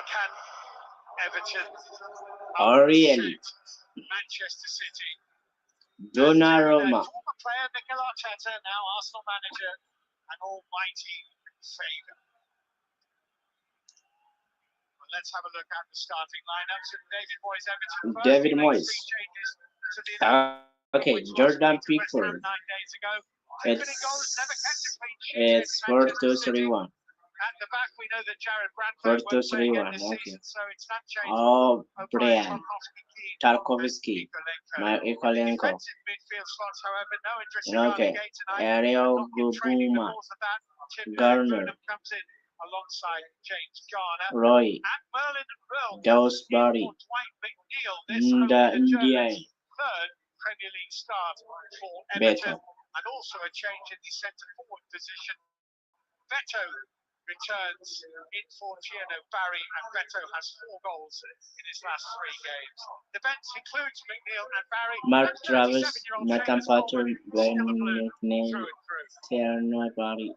Can Everton Really? Manchester City? Donnarumma. Former player Mikel Arteta, now Arsenal manager, an almighty favour. Well, let's have a look at the starting lineups. And David Moyes, Everton first. David Moyes. Changes to the Okay, Jordan Pickford. 9 days ago. It's 4-2-3-1. At the back, we know that Jared Brandford 4-2-3-1. this Okay. season, so it's not changed. Oh, Brian Tarkovsky, Mikolenko. Okay. Ariel Guguma, Garner, alongside James Garner, Roy, and Merlin Brill, Dawsbury, Dwight McNeil. This India, third Premier League start for Beto. Everton, and also a change in the centre forward position. Beto returns in for Giano Barry, and Beto has 4 goals in his last 3 games. The bench includes McNeil and Barry. Mark Travis, Nathan Potter, Glenn Through McNeil, and through. Tierno Barry.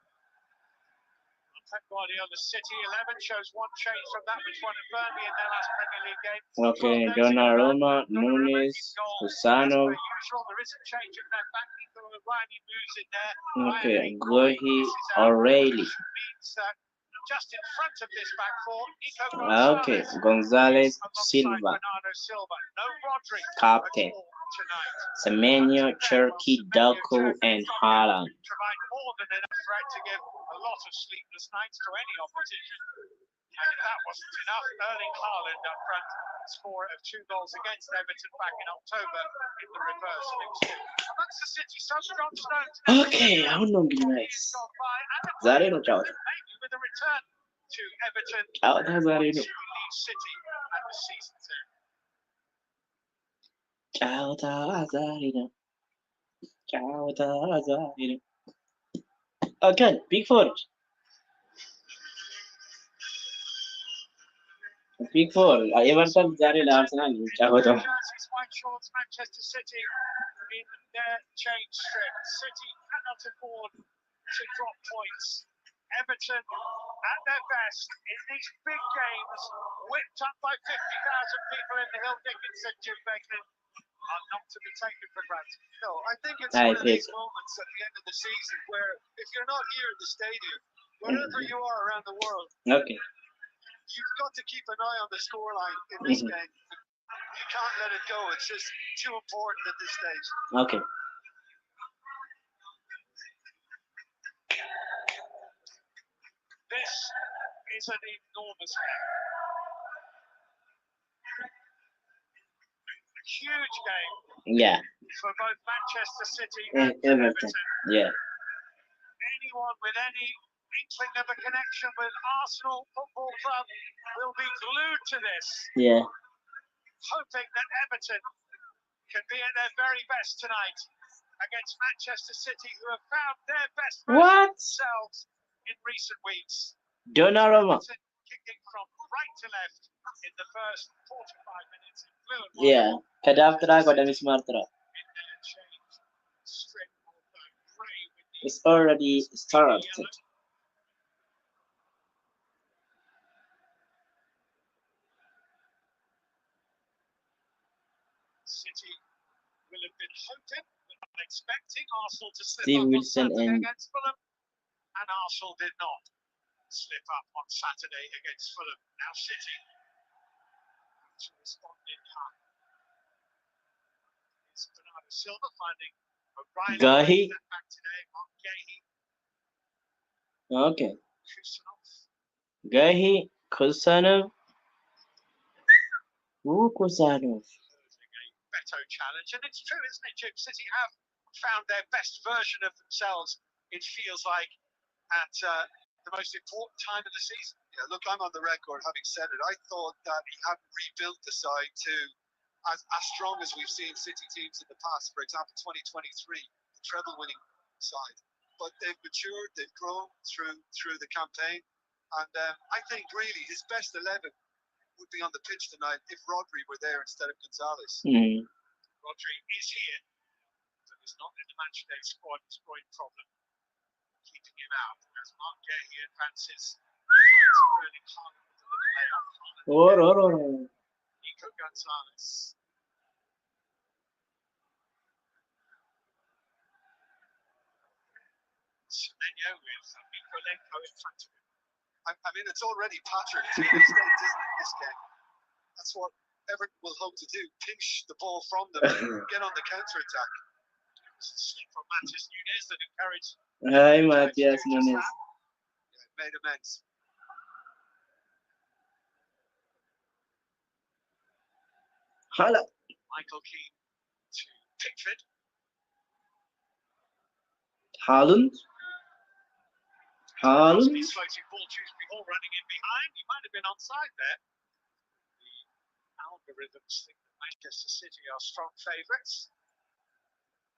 Pep Guardiola's City 11 shows one change from that which won at Burnley in their last Premier League game. Okay, Donnarumma, Nunes, Susano. As per usual, there is a change in their back. Riley moves in there. Okay, Gohi, O'Reilly. Means that just in front of this back four, Nico Okay, Gonzalez Gonzalez Silva, Bernardo Silva. No Rodri captain. tonight. Semenyo, Cherky, Doku, and Haaland. Provide more than enough threat to give a lot of sleepless nights to any opposition. And if that wasn't enough, Erling Haaland up front, scorer of 2 goals against Everton back in October in the reverse fixture. Amongst the City subs, John Stones. Okay, አሁን ነው እንግዲህ ማለት ዛሬ ነው ጫወታ Maybe with a return to Everton. ጫወታ ዛሬ ነው To leave City at the season's end. ጫወታ ዛሬ ነው ጫወታ ዛሬ ነው Okay, Pickford. Pickford, Everton ዛሬ ለአርሰናል የሚጫወተው White shorts, Manchester City in their change strip. City cannot afford to drop points. Everton at their best in these big games, whipped up by 50,000 people in the Hill Dickinson, Jim Beckman, are not to be taken for granted. No, I think it's one of these moments at the end of the season where if you're not here in the stadium, wherever you are around the world, Okay. you've got to keep an eye on the scoreline in this game. You can't let it go. It's just too important at this stage. Okay. This is an enormous game. A huge game. Yeah. For both Manchester City and Everton. Yeah. Anyone with any inkling of a connection with Arsenal Football Club will be glued to this. Yeah. Hoping that Everton can be at their very best tonight against Manchester City, who have found their best version of themselves in recent weeks. Donnarumma. Kicking from right to left in the first 45 minutes. Yeah. Kadaftra got a smart throw. It's already started. City will have been hoping, but not expecting Arsenal to slip Steve up Wilson on Saturday and against Fulham, and Arsenal did not slip up on Saturday against Fulham. Now City to respond in time. It's Bernardo Silva finding Gahi. O'Reilly back today. Mark Gahi. Okay. Kusanov. Gahi, Kusanov. Ooh, Kusanov. Beto challenge, and it's true, isn't it, Jim? City have found their best version of themselves, it feels like, at the most important time of the season. Yeah, look, I'm on the record having said it. I thought that he hadn't rebuilt the side to as strong as we've seen City teams in the past. For example, 2023, the treble-winning side. But they've matured, they've grown through the campaign, and I think really his best 11 would be on the pitch tonight if Rodri were there instead of Gonzalez. Rodri is here, but he's not in the matchday squad. Scoring problem, keeping him out as Mark Gahey advances. or. Nico Gonzalez. Semenyo with Mikolenko in front of him. I mean, it's already patterned to an extent, isn't it, this game? That's what Everton will hope to do, pinch the ball from them and get on the counter-attack. It was a slip from Matheus Nunes that encouraged. Hi, Matheus Nunes. Yeah, made amends. Hala. Michael Keane to Pickford. Haaland. Crosby's floating ball before running in behind. He might have been onside there. The algorithms think that Manchester City are strong favourites.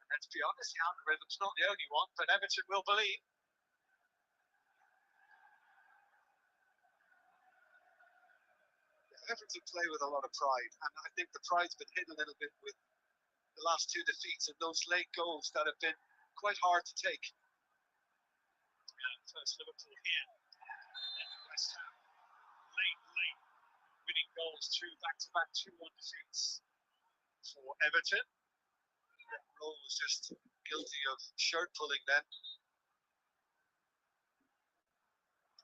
And let's be honest, the algorithm's not the only one, but Everton will believe. Everton play with a lot of pride, and I think the pride's been hit a little bit with the last two defeats and those late goals that have been quite hard to take. First Liverpool here, then West Ham, late winning goals, back-to-back 2-1 defeats for Everton. Rowe was just guilty of shirt pulling then.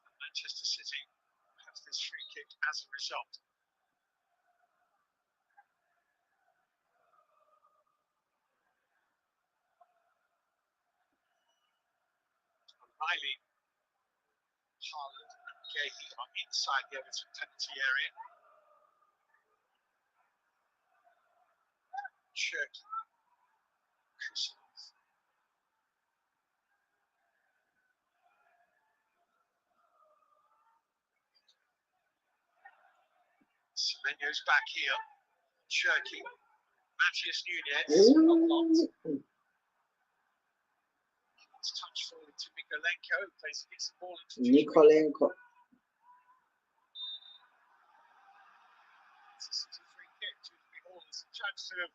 And Manchester City has this free kick as a result. O'Reilly, Haaland and Gahey are inside the Everton penalty area. Cherky, Kusanov. Semenyo's back here. Cherky, Matheus Nunes. It's touch forward to Mikolenko, plays against the ball into Mikolenko. It's a City free kick to the ball. There's a chance to have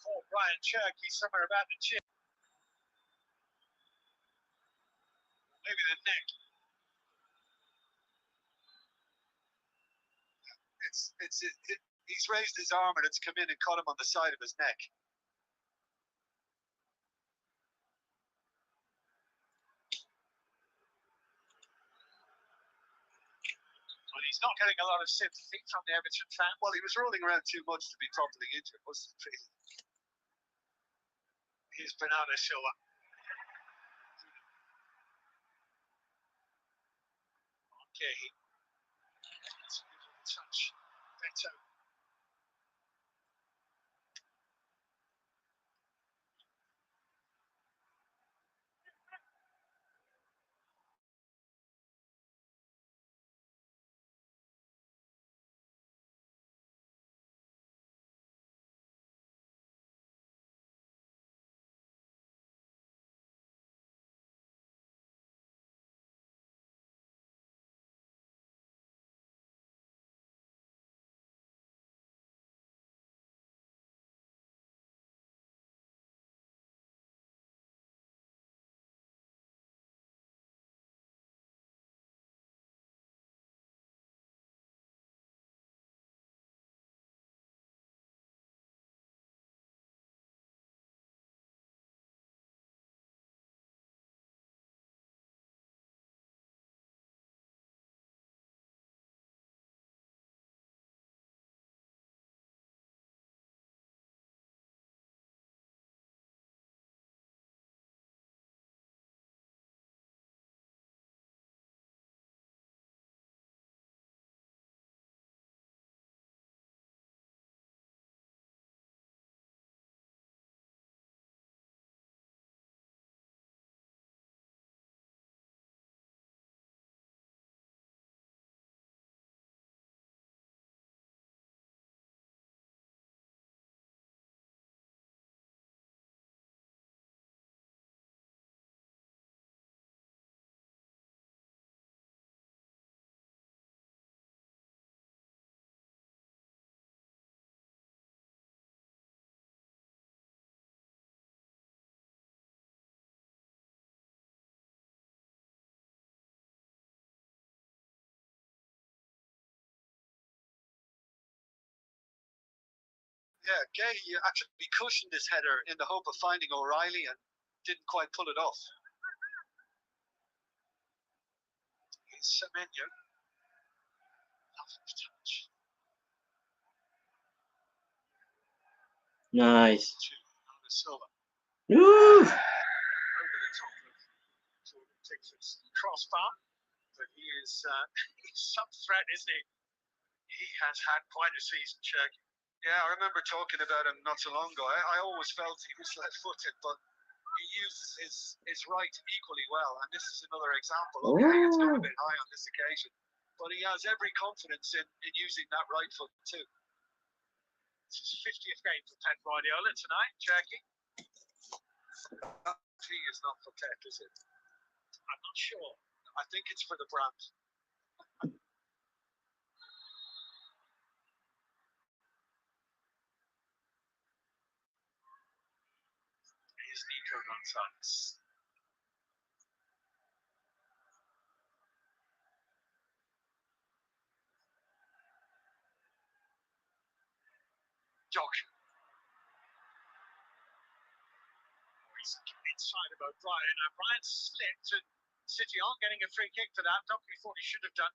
caught Ryan Cherky somewhere about the chin. Maybe the neck. He's raised his arm and it's come in and caught him on the side of his neck. Well, he's not getting a lot of sympathy from the Everton fans. Well, he was rolling around too much to be properly injured, wasn't he? Here's Bernardo Silva. Okay. It's a good touch. Beto. Yeah, Gay actually cushioned his header in the hope of finding O'Reilly and didn't quite pull it off. Here's Semenyo. Lovely touch. Nice. To Silva. Woo! Over the top of Jordan Pickford's crossbar. But he is he's some threat, isn't he? He has had quite a season, Czech. Yeah, I remember talking about him not so long ago. I always felt he was left-footed, but he uses his right equally well. And this is another example. Okay, it's gone a bit high on this occasion, but he has every confidence in using that right foot too. It's his 50th game for Pep Guardiola tonight, Jackie. He is not for Pep, is it? I'm not sure. I think it's for the brand. Here's Nico Gonzalez. Doc. He's inside of O'Brien. O'Brien slipped and City aren't getting a free kick for that. Doc, he thought he should have done.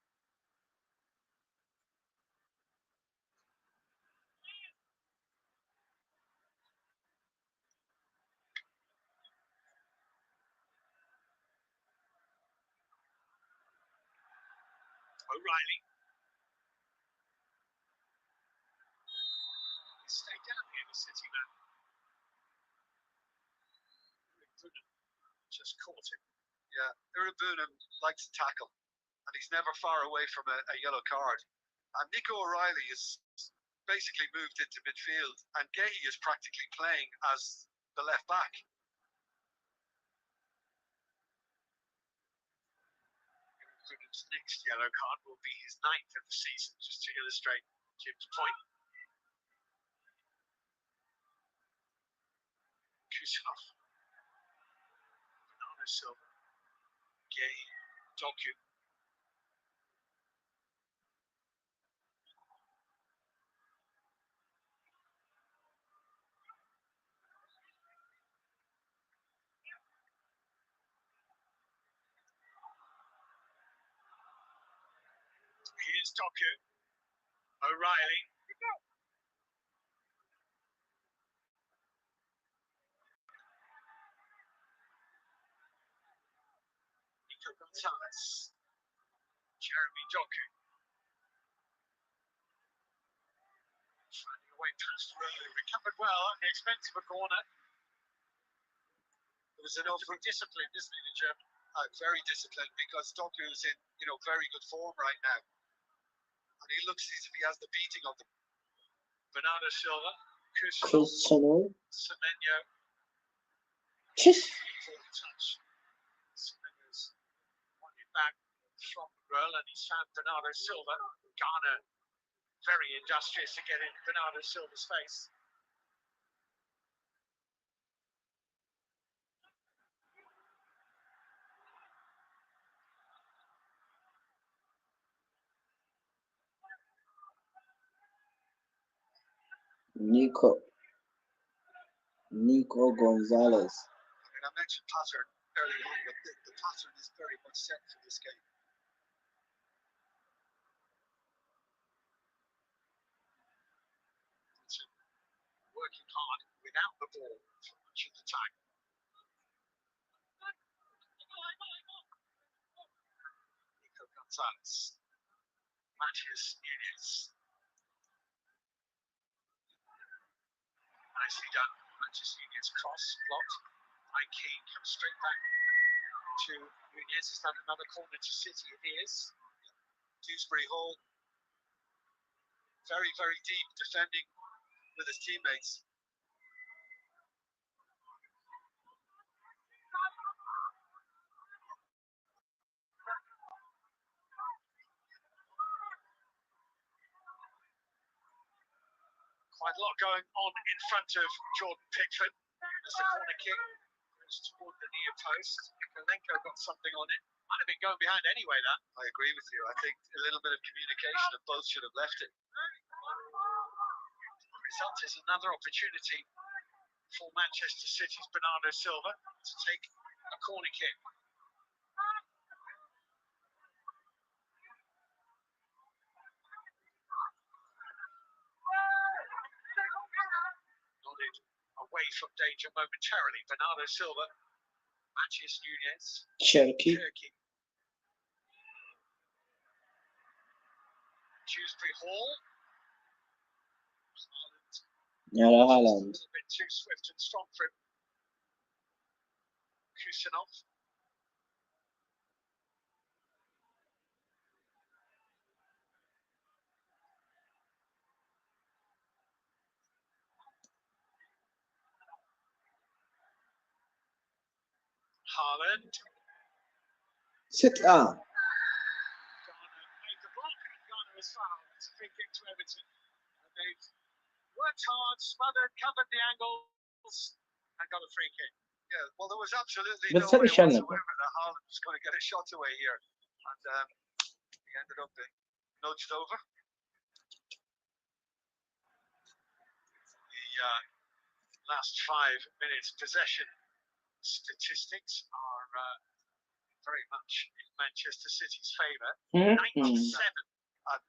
O'Reilly. Stay down here, the City man. Just caught him. Yeah, Irabunum likes to tackle, and he's never far away from a yellow card. And Nico O'Reilly is basically moved into midfield, and Gay is practically playing as the left back. Irabunum's next yellow card will be his 9th of the season, just to illustrate Jim's point. Kusanov. Bernardo Silva. Gay. Doku. Here's Doku. O'Reilly. Nico Gonzalez. Jeremy Doku. Finding a way past Rowe. Recovered well at the expense of a corner. There was enough Very disciplined, isn't he, the German? very disciplined, because Doku is in very good form right now, and he looks as if he has the beating of them. Bernardo Silva. Kusanov. Cristiano. Semenyo. Just Full touch. Semenyo's won it back from Roll, and he's found Bernardo Silva. Garner very industrious to get in Bernardo Silva's face. Nico Gonzalez. I mean, I mentioned pattern earlier on, but the pattern is very much set for this game. Working hard without the ball for much of the time. Nico Gonzalez. Matias Nunes. Nicely done. Matias Nunes cross blocked. By Keane comes straight back to Nunes. Is that another corner to City? It is. Dewsbury Hall, very, very deep, defending with his teammates. Quite a lot going on in front of Jordan Pickford. As the corner kick goes toward the near post. Nikolenko got something on it. Might have been going behind anyway, that. I agree with you. I think a little bit of communication and both should have left it. result is another opportunity for Manchester City's Bernardo Silva to take a corner kick. Nodded away from danger momentarily. Bernardo Silva, Matthias Nunez, Cherky. Dewsbury Hall. Haaland. A bit too swift and strong for him. Kusanov. Haaland. Sit down. Garner made the block and Garner was fouled. It's a free kick to Everton. And they've worked hard, smothered, covered the angles and got a free kick. Yeah, well, there was absolutely But no so way is Shannon. whatsoever that Haaland was going to get a shot away here. And he ended up being nudged over. The last 5 minutes possession statistics are very much in Manchester City's favour. 97.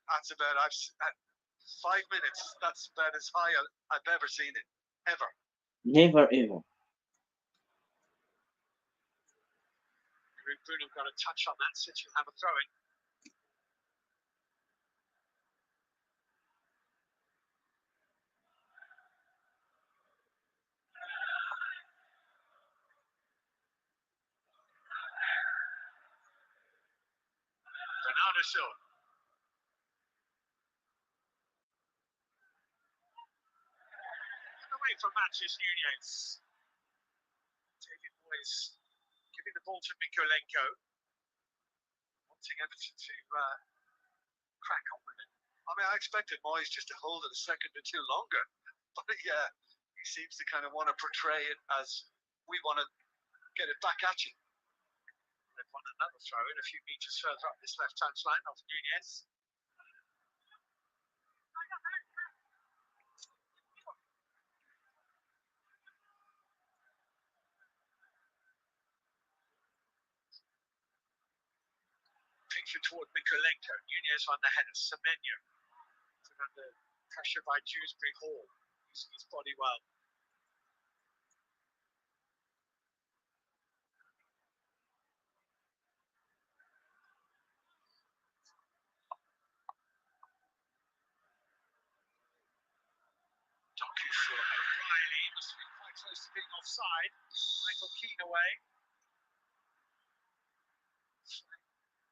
That's about, 5 minutes, that's about as high I've ever seen it. Ever. Never ever. Bruno got a touch on that. City will have a throw in. Bernardo Silva. Away from Matthias Nunez. David Moyes giving the ball to Mikolenko. Wanting Everton to crack on with it. I mean, I expected Moyes just to hold it a second or two longer. But yeah, he seems to kind of want to portray it as we want to get it back at you. They've won another throw in a few metres further up this left touchline off Nunez. Picture toward Mikolenko. Nunez on the header. Semenyo. Put under pressure by Dewsbury Hall. Using his body well. Doku for O'Reilly. Must have been quite close to being offside. Michael Keane away.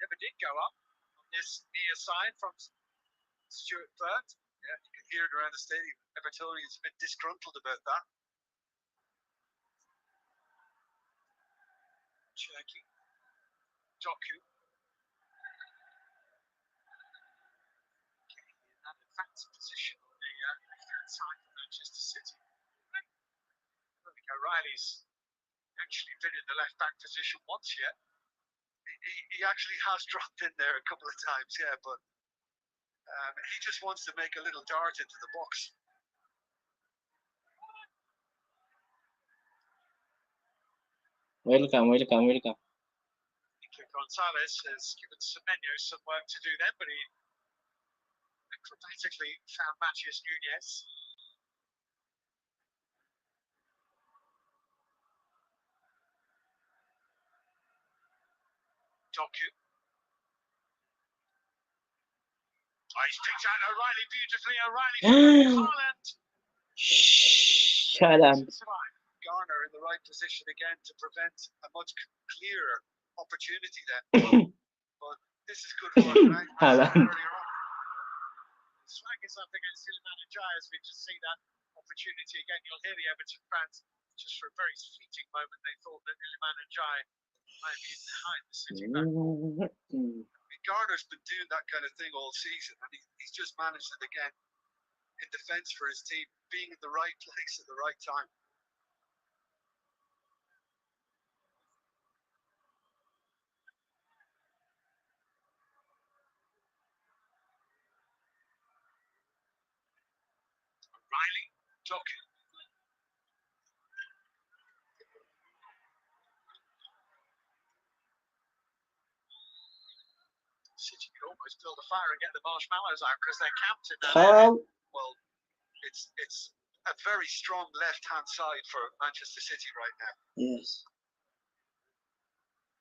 Never did go up on this near side from Stuart Burt. Yeah, you can hear it around the stadium. Evertonians a bit disgruntled about that. Cherky. Doku. Getting in that advanced position on the left-hand side for Manchester City. I don't think O'Reilly's actually been in the left-back position once yet. He actually has dropped in there a couple of times, yeah, but he just wants to make a little dart into the box. Welcome. Nico Gonzalez has given Semenyo some work to do then, but he acrobatically found Matthias Nunez. Doku. Oh, he's picked out O'Reilly beautifully. O'Reilly for Haaland. Shut up. Garner in the right position again to prevent a much clearer opportunity then. But this is good for him. Haaland. Swag is up against Iliman and Jai as we just see that opportunity again. You'll hear the Everton fans just for a very fleeting moment. They thought that Iliman and Jai might be behind the City back. Garner's been doing that kind of thing all season, and he's just managed it again in defence for his team, being in the right place at the right time. Riley, Doku. City could almost build a fire and get the marshmallows out because they're camped in that area. Well, it's a very strong left-hand side for Manchester City right now. Yes.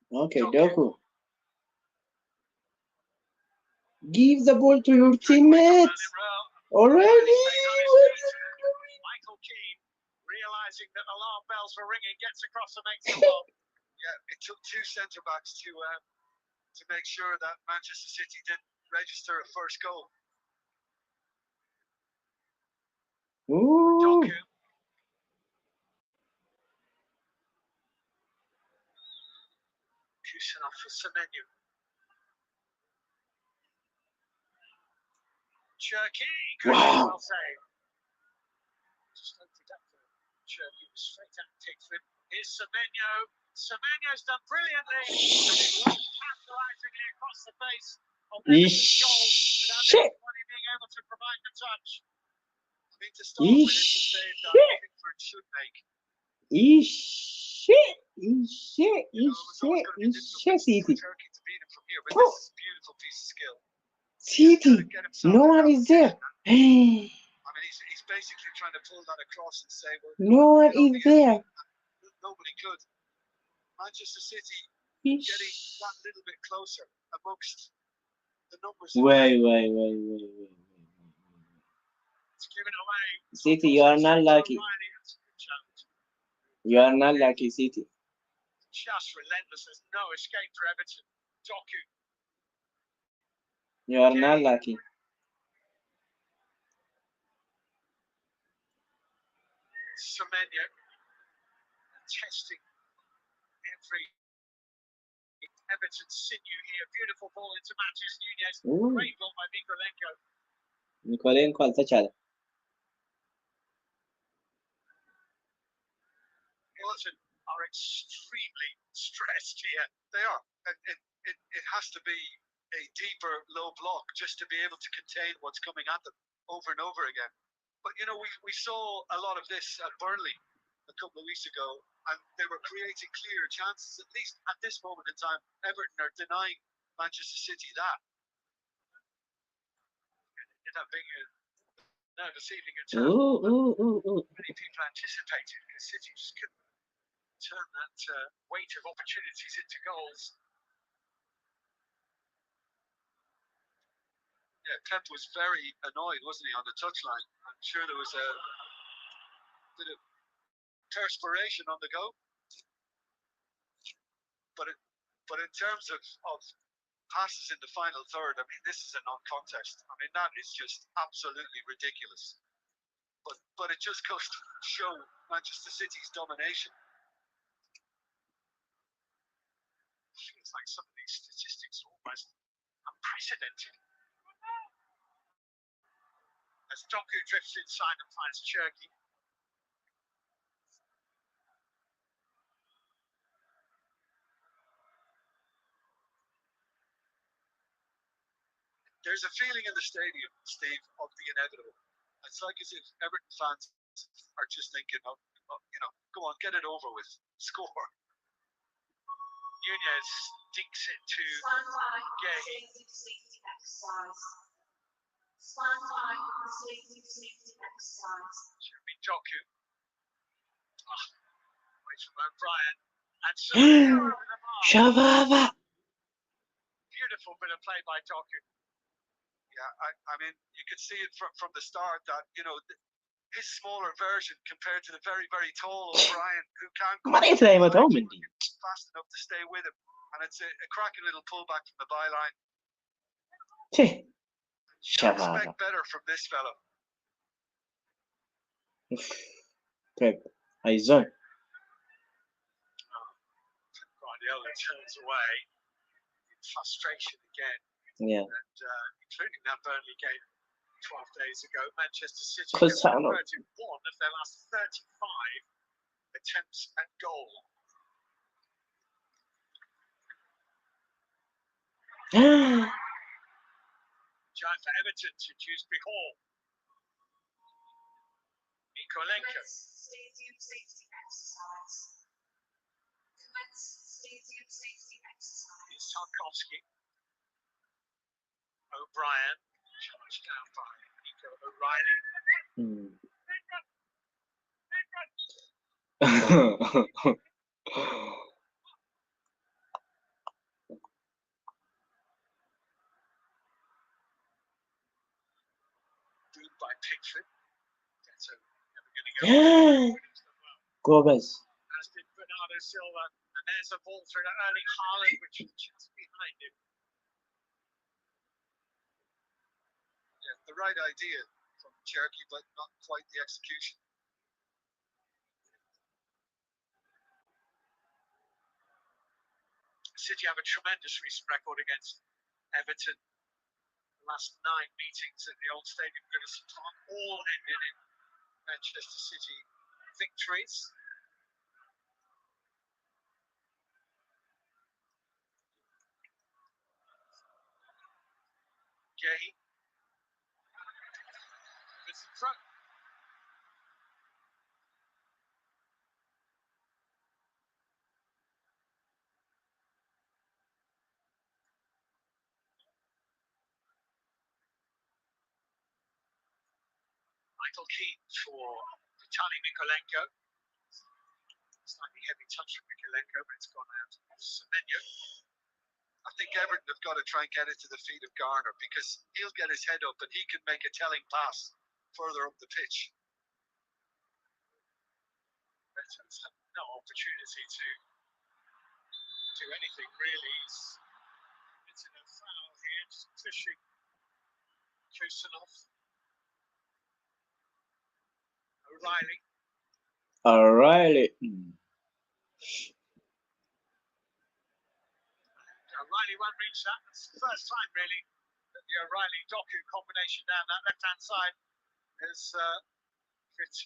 Okay, Doku. Give the ball to your teammates. Already? Michael Keane, realising that alarm bells were ringing, gets across and makes the ball. Yeah, it took two centre-backs to make sure that Manchester City didn't register a first goal. Ooh. Doku. Kusanov for Semenyo. Cherky. Wow. Well saved. Just opened up for Cherky. Straight at Tickford. Here's Semenyo. Semenyo's done brilliantly. Capitalising across the face of the goal without anybody being able to provide the touch. I mean, to start with, it's a save that Pickford should make. City. Turkey to beat him from here, but this is a beautiful piece of skill. City. No one is there. I mean, he's basically trying to pull that across and say, well, No one is there. Nobody could. Manchester City getting that little bit closer amongst the numbers. Wait. It's given away. City, you are not lucky. You are not lucky, City. Just relentless. There's no escape for Everton. Doku. You are not lucky. Semenyo. Testing every Everton sinew here. Beautiful ball into Manchester Nunez. Great ball by Mikolenko. Mikolenko alçacada. Everton are extremely stressed here. They are. It has to be a deeper low block just to be able to contain what's coming at them over and over again. But, you know, we saw a lot of this at Burnley a couple of weeks ago, and they were creating clear chances. At least at this moment in time, Everton are denying Manchester City that. It ended up being a nervous evening at times. Many people anticipated because City just couldn't turn that weight of opportunities into goals. Yeah, Pep was very annoyed, wasn't he, on the touchline? I'm sure there was a bit of perspiration on the go. But in terms of passes in the final third, I mean, this is a non-contest. I mean, that is just absolutely ridiculous. But it just goes to show Manchester City's domination. It feels like some of these statistics are almost unprecedented. As Doku drifts inside and finds Cherky. There's a feeling in the stadium, Steve, of the inevitable. It's like as if Everton fans are just thinking, you know, go on, get it over with, score. Nunez dinks it to Gay. Should be Doku. Away from O'Brien. And Semenyo over the bar. Shababa. Beautiful bit of play by Doku. Yeah, I mean, you could see it from the start that, you know, his smaller version compared to the very, very tall O'Brien, who can't fast enough to stay with him. And it's a cracking little pullback from the byline. Expect better from this fellow. Pep, Aizon. Guardiola turns away in frustration again. Yeah. And including that Burnley game 12 days ago, Manchester City have converted one of their last 35 attempts at goal. Trying for Everton to choose Hall. Mikolenko. Here's Tarkovsky. O'Brien, charged down by Nico O'Reilly. Moved by Pickford. So never going to go. Gomez. As did Bernardo Silva. And there's a ball through to Erling Haaland, which is just behind him. Yeah, the right idea from Cherokee, but not quite the execution. City have a tremendous recent record against Everton. The last 9 meetings at the old Stadium Goodison Park all ended in Manchester City victories. Gay. It's in front. Michael Keane for Vitaly Mikolenko. Slightly heavy touch from Mikolenko, but it's gone out of Semenyo. I think Everton have got to try and get it to the feet of Garner, because he'll get his head up and he can make a telling pass further up the pitch. Everton's had no opportunity to do anything really. He's committed a foul here, just pushing Kusanov. O'Reilly. O'Reilly. O'Reilly won't reach that. It's the first time really that the O'Reilly-Doku combination down that left-hand side has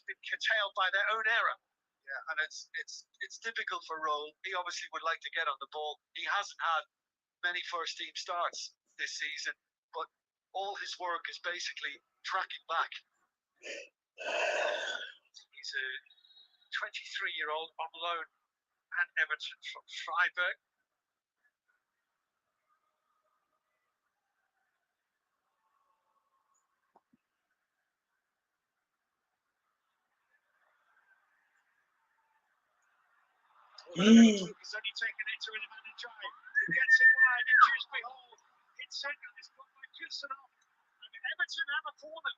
been curtailed by their own error. Yeah, and it's difficult for Roll. He obviously would like to get on the ball. He hasn't had many first team starts this season, but all his work is basically tracking back. He's a 23-year-old on loan at Everton from Freiburg. He's only taken it to an and drive. He gets it wide, and Dewsbury Hall hits centre. It's blocked by Kusanov. And Everton have a corner.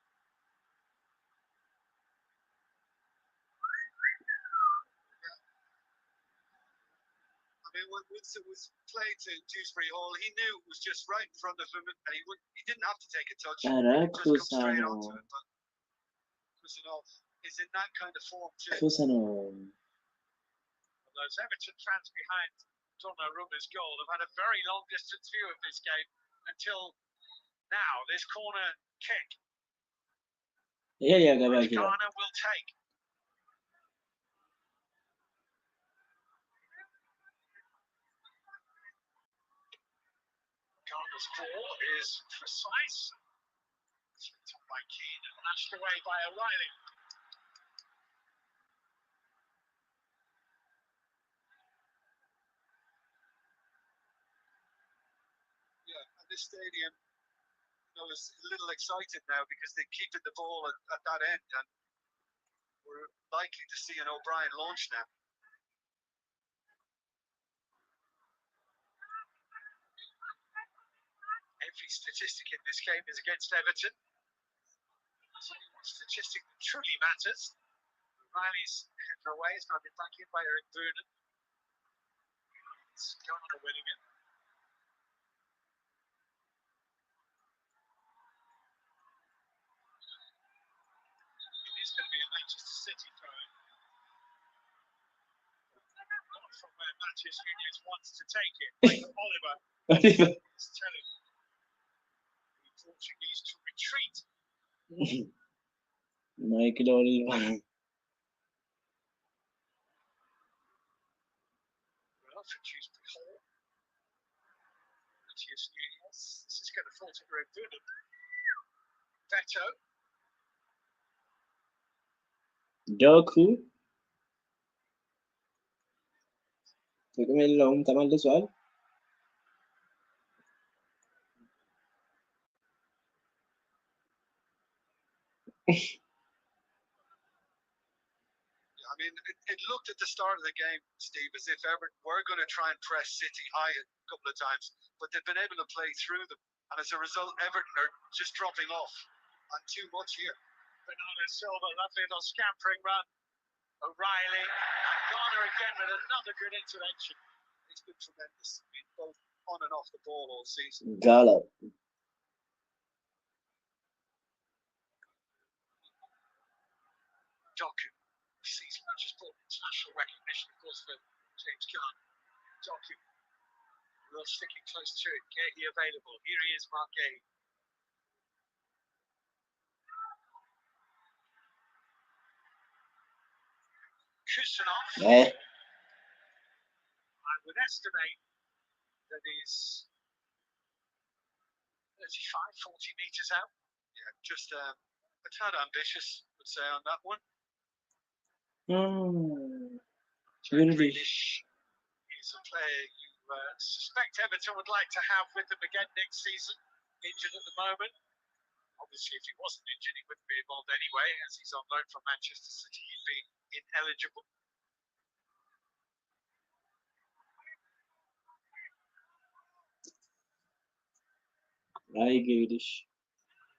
I mean, when Woodson was played to Dewsbury Hall, he knew it was just right in front of him, and he didn't have to take a touch. He could just come straight onto it. But Kusanov is in that kind of form too. Those Everton fans behind Donnarumma's goal have had a very long distance view of this game until now. This corner kick. Which Ghana will take. Ghana's ball is precise. Slipped on by Keane and lashed away by O'Reilly. And this stadium, is a little excited now because they're keeping the ball at that end, and we're likely to see an O'Brien launch now. Every statistic in this game is against Everton. There's only one statistic that truly matters. O'Reilly's header away. It's now been back in by Eric Boonen. It's Ghana winning it. It's going to be a Manchester City throw. Not from where Matheus Nunes wants to take it. Like Oliver is telling the Portuguese to retreat. Michael Oliver. Well, for Dewsbury Hall. Matheus Nunes. This is going to fall to Greg Boonen. Veto. Doku. ጥቅም የለውም ተመልሷል። I mean, it looked at the start of the game, Steve, as if Everton were going to try and press City high a couple of times, but they've been able to play through them. And as a result, Everton are just dropping off and too much here. Bernardo Silva, lovely little scampering run. O'Reilly, and Garner again with another good intervention. It's been tremendous. I mean, both on and off the ball all season. Gallo. Doku. Sees just brought international recognition, of course, for James Garner. Doku. Real sticking close to it. Gahey available. Here he is, Mark Gahey. Kusanov. Eh. I would estimate that he's 35, 40 metres out. Yeah, just a tad ambitious, I would say, on that one. Grealish is a player you suspect Everton would like to have with them again next season. Injured at the moment. Obviously, if he wasn't injured, he wouldn't be involved anyway. As he's on loan from Manchester City, he'd be ineligible. Grealish.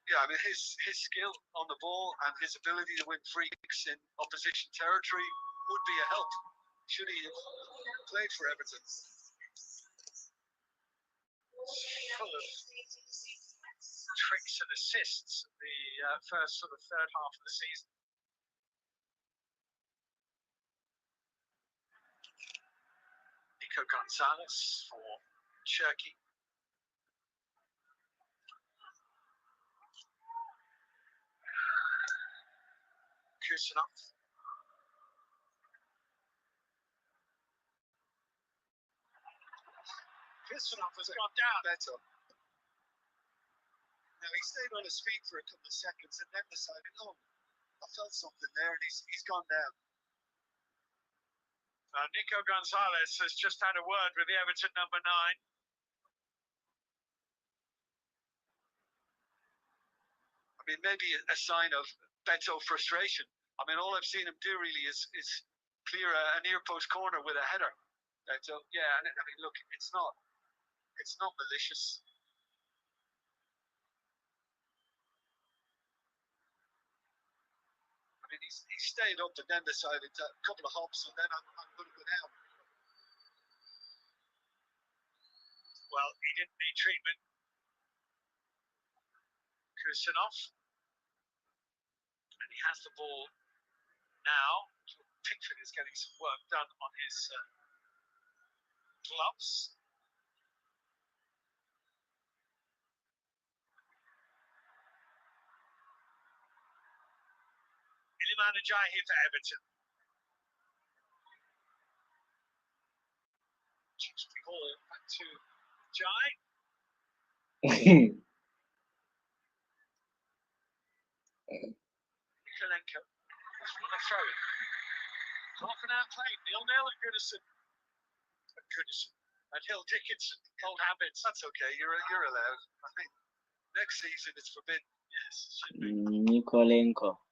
Yeah, I mean, his skill on the ball and his ability to win free kicks in opposition territory would be a help, should he have played for Everton. Full of tricks and assists in the first sort of third half of the season. Nico Gonzalez for Cherky. Kusanov. Kusanov has gone down. Better. Now, he stayed on his feet for a couple of seconds and then decided, oh, I felt something there, and he's gone down. Nico Gonzalez has just had a word with the Everton number 9. I mean, maybe a sign of Beto frustration. I mean, all I've seen him do really is clear a near post corner with a header. So yeah, I mean, look, it's not malicious. I mean, he stayed up and then decided to a couple of hops and then I'm going to go down. Well, he didn't need treatment. Kusanov. And he has the ball now. Pickford is getting some work done on his gloves. Iliman Ajayi here for Everton. Just before back to Ajayi. Mikalenko. What a throw. Half an hour played. 0-0 at Goodison. And Hill Dickinson, old habits. That's okay. You're allowed. I think next season it's forbidden. Yes, it should be. Nikolenko.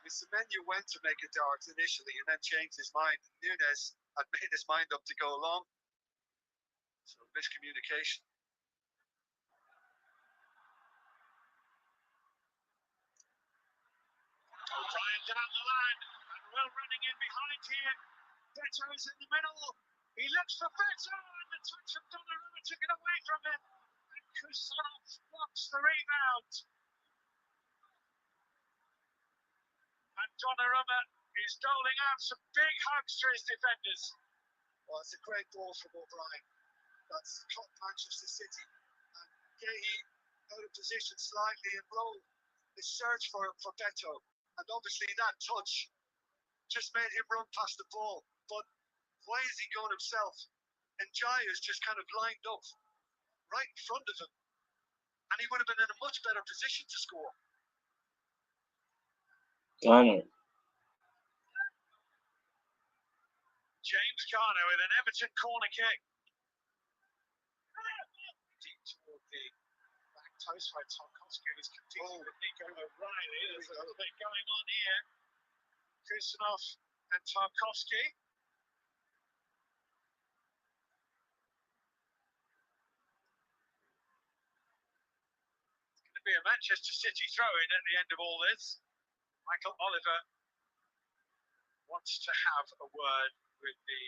Semenyo went to make a dart initially and then changed his mind. Nunes had made his mind up to go along. So miscommunication. O'Brien down the line. And Will running in behind here. Beto is in the middle. He looks for Beto and the touch of Donnarumma took it away from him. And Kusanov blocks the rebound. And Donnarumma is doling out some big hugs to his defenders. Well, it's a great goal from O'Brien. That's caught Manchester City. And Gahey out of position slightly and roll his search for Beto. And obviously that touch just made him run past the ball. But why is he going himself? And Jai is just kind of lined up right in front of him. And he would have been in a much better position to score. Garner. James Garner with an Everton corner kick. Deep toward the back post by Tarkowski, who's competing with Nico O'Reilly. There's a little bit going on here. Kusanov and Tarkowski. It's going to be a Manchester City throw-in at the end of all this. Michael Oliver wants to have a word with the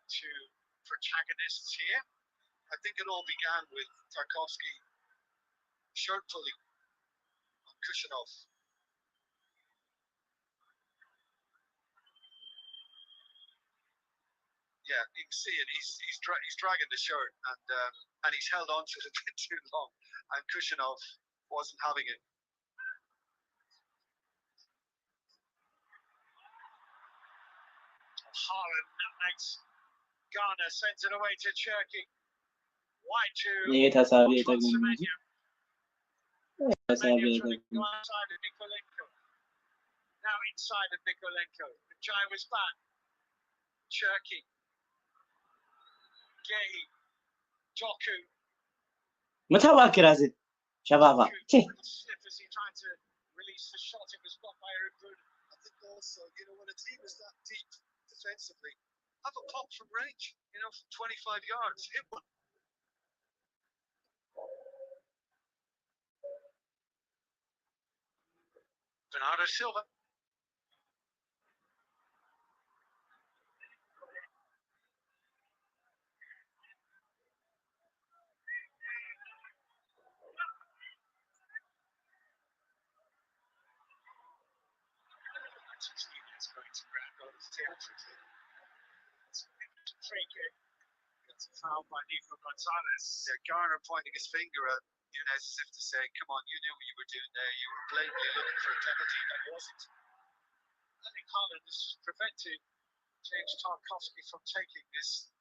two protagonists here. I think it all began with Tarkowski shirt pulling on Kusanov. Yeah, you can see it. He's dragging the shirt and he's held on to it a bit too long. And Kusanov wasn't having it. Haaland nutmegs Garner, sends it away to Cherky. White to Semenya. Semenya trying to go outside of Nikolenko. Now inside of Nikolenko. The Jai was back. Cherky. Gahey. Doku. متى رازل شبابا Sniff as he tried to release the shot. It was blocked by Eric Bruno. I think also, when a team is that deep defensively, have a pop from range, from 25 yards, hit one. Bernardo Silva. It's going to grab on his theatrically. It's a free kick. It's fouled by Nico Gonzalez. Yeah, Garner pointing his finger at Nunes as if to say, come on, you knew what you were doing there. You were blatantly looking for a penalty that wasn't. I think Haaland has prevented James Tarkowski from taking this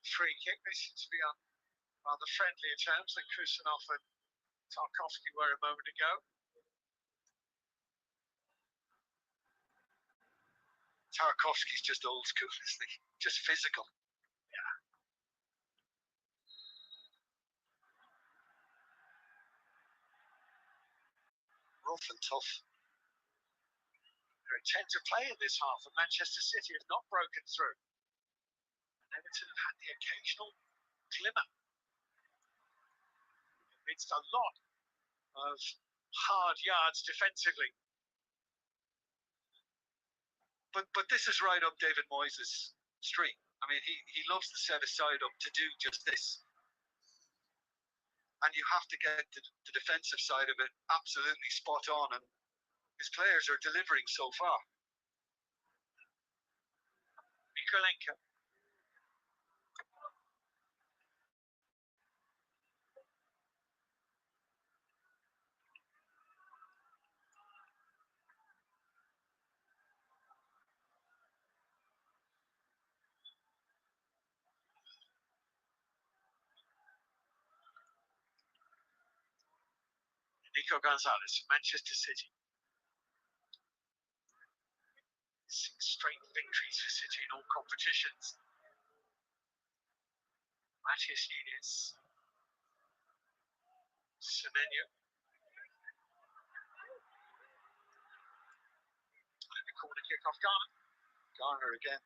free kick. They seem to be on rather friendlier terms than Kusanov and Tarkowski were a moment ago. Tarkowski's just old school, isn't he? Just physical. Yeah. Rough and tough. Their intent to play in this half, and Manchester City have not broken through. And Everton have had the occasional glimmer amidst a lot of hard yards defensively. But this is right up David Moyes' street. I mean, he loves to set aside up to do just this. And you have to get the defensive side of it absolutely spot on, and his players are delivering so far. Nikolenko. Nico Gonzalez, Manchester City. 6 straight victories for City in all competitions. Matías Nunes. Semenya. And the corner kick off Garner. Garner again.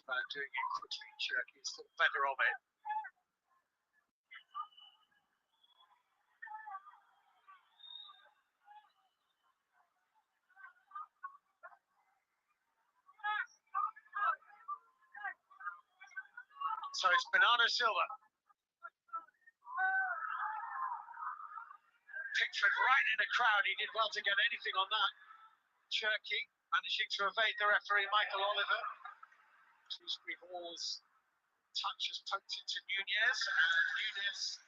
About doing it quickly, Cherky is still better of it. So it's Bernardo Silva. Brentford right in the crowd. He did well to get anything on that. Cherky managing to evade the referee, Michael Oliver. Shrewsbury Hall's touch has poked into Nunez, and Nunez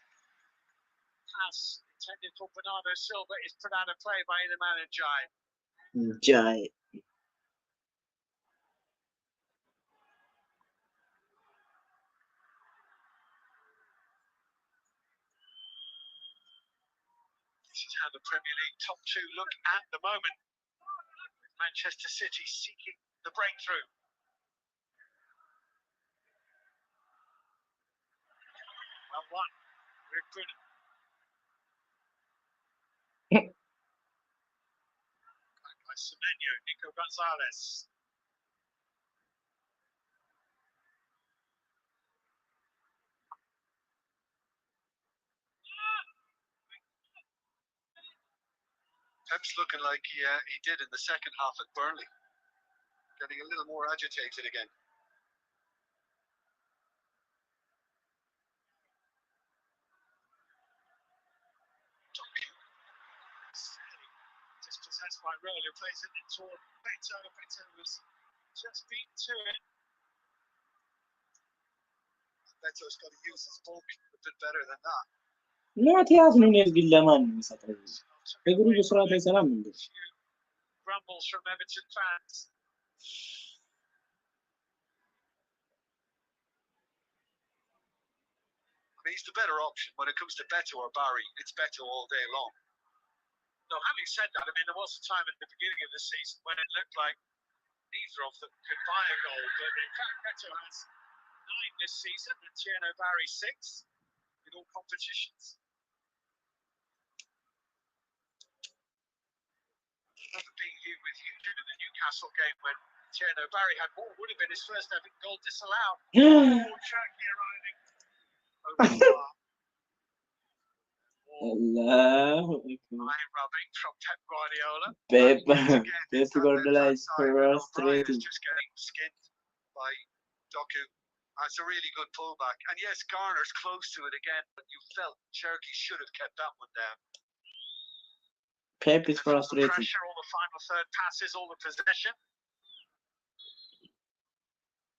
pass intended for Bernardo Silva is put out of play by the man in Jai. Jai. This is how the Premier League top two look at the moment. With Manchester City seeking the breakthrough. 1-1. Rick Bruno. By Semenyo, Nico Gonzalez. Pep's looking like he did in the second half at Burnley. Getting a little more agitated again. Dispossessed by Rowe, who plays it toward Beto. Beto was just beaten to it. Beto's got to use his bulk a bit better than that. ማቲያስ ኑኔዝ ግን ለማን ነው የሚሰጠው? እግሩ በስርዓት አይሰራም እንዴ? Grumbles from Everton fans. I mean, he's the better option when it comes to Beto or Barry. It's Beto all day long. No, having said that, I mean, there was a time at the beginning of the season when it looked like neither of them could buy a goal, but in fact, Beto has 9 this season and Tierno Barry 6 in all competitions. I remember being here with you during the Newcastle game when Tierno Barry had more, would have been his first ever goal disallowed. Cherky arriving over the bar. Allahu Akbar. Eye rubbing from Pep Guardiola. Pep Again, Guardiola is O'Brien frustrating. is just getting skinned by Doku. That's a really good pullback. And yes, Garner's close to it again, but you felt Cherky should have kept that one down. Pep is All the frustrating. pressure, all the final third passes, all the possession.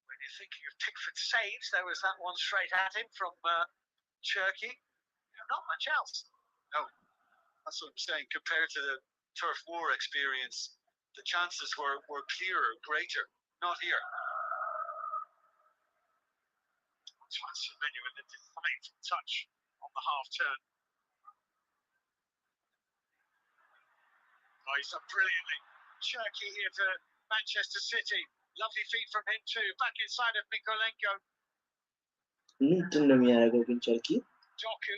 When you're thinking of Pickford saves, there was that one straight at him from Cherky. Not much else. No, that's what I'm saying. Compared to the turf war experience, the chances were clearer, greater. Not here. Semenyo with a delightful touch on the half turn. Oh, he's done brilliantly. Cherky here for Manchester City. Lovely feed from him too. Back inside of Mikolenko. ምንድን ነው የሚያደርገው ግን ቸርኪ? Doku.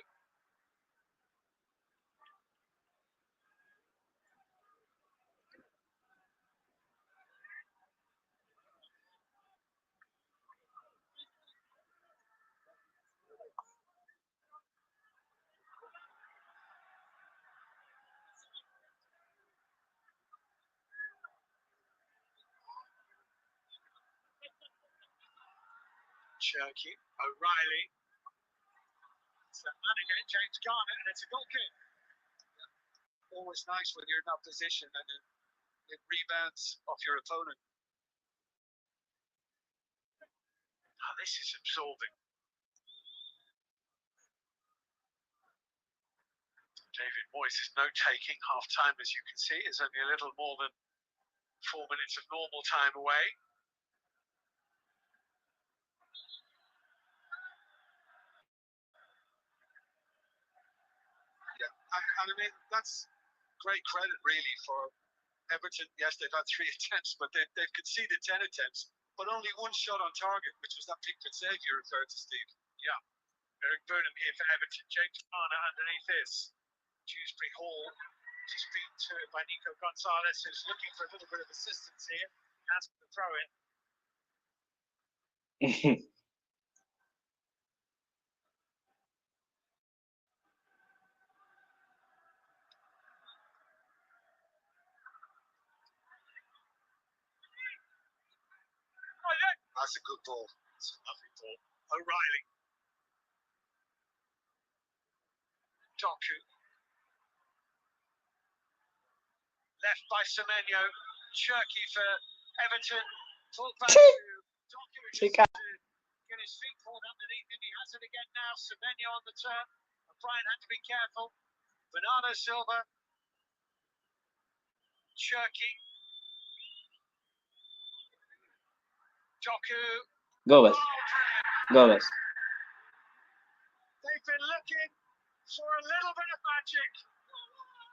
Cherky, O'Reilly. It's that man again, James Garner, and it's a goal kick. Always nice when you're in that position and it rebounds off your opponent. Oh, this is absorbing. David Moyes' note-taking half-time, as you can see, is only a little more than 4 minutes of normal time away. Yeah, and I mean, that's great credit really for Everton. Yes, they've had 3 attempts, but they've conceded 10 attempts, but only 1 shot on target, which was that Pickford save you referred to, Steve. Yeah. Eric Burnham here for Everton. James Garner underneath this. Dewsbury Hall just beaten to it by Nico Gonzalez, who's looking for a little bit of assistance here. Has the throw in. That's a good ball. It's a lovely ball. O'Reilly. Doku. Left by Semenyo. Cherky for Everton. Pulled back to Doku. Chica. Get his feet pulled underneath him. He has it again now. Semenyo on the turn. Brian had to be careful. Bernardo Silva. Cherky. Doku. ጎበዝ ጎበዝ They've been looking for a little bit of magic,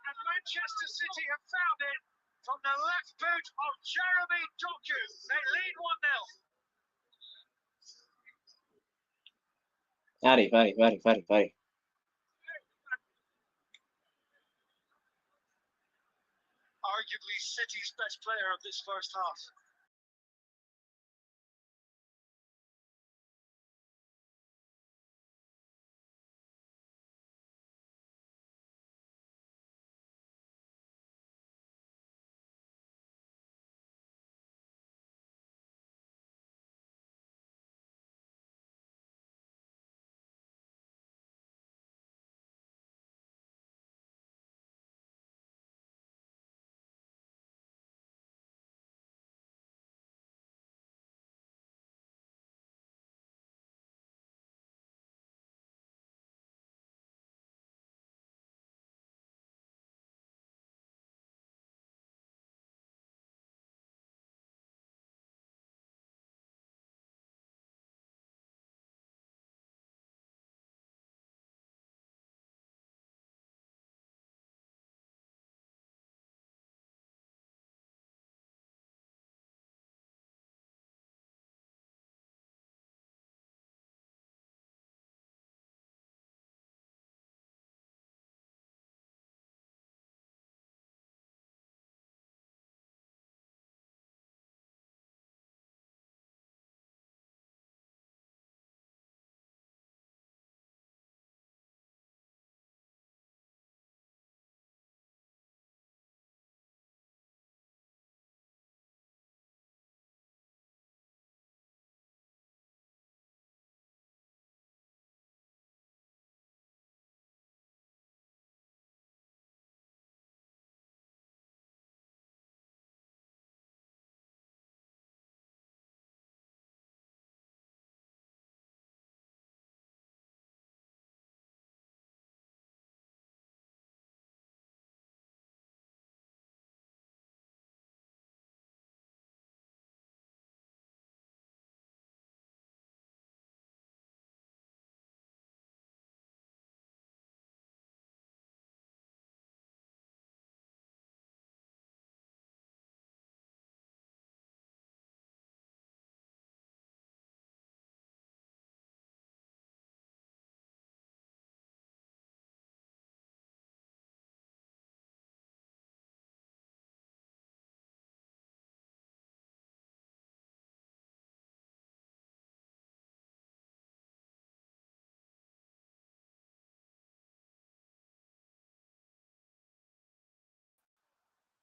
and Manchester City have found it from the left boot of Jeremy Doku. They lead 1-0. አሪፍ አሪፍ አሪፍ አሪፍ አሪፍ Arguably City's best player of this first half.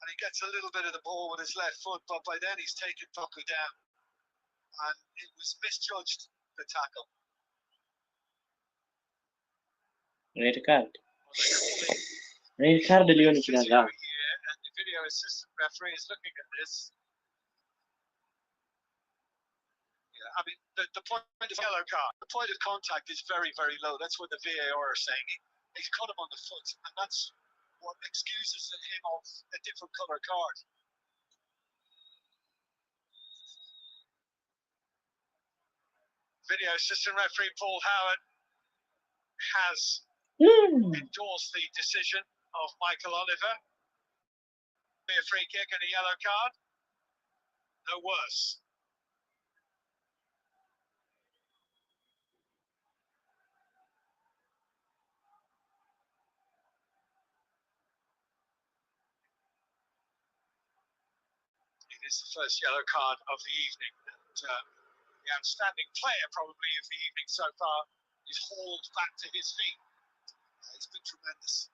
And he gets a little bit of the ball with his left foot, but by then he's taken Doku down. And it was misjudged, the tackle. ሬድ ካርድ ሬድ ካርድ ሊሆን ይችላል። And the video assistant referee is looking at this. Yeah, I mean, the point of yellow card, the point of contact is very, very low. That's what the VAR are saying. He's caught him on the foot, and that's what excuses him of a different colour card. Video assistant referee Paul Howard has endorsed the decision of Michael Oliver. Be a free kick and a yellow card. No worse. It is the first yellow card of the evening. And, the outstanding player probably of the evening so far is hauled back to his feet. It's been tremendous.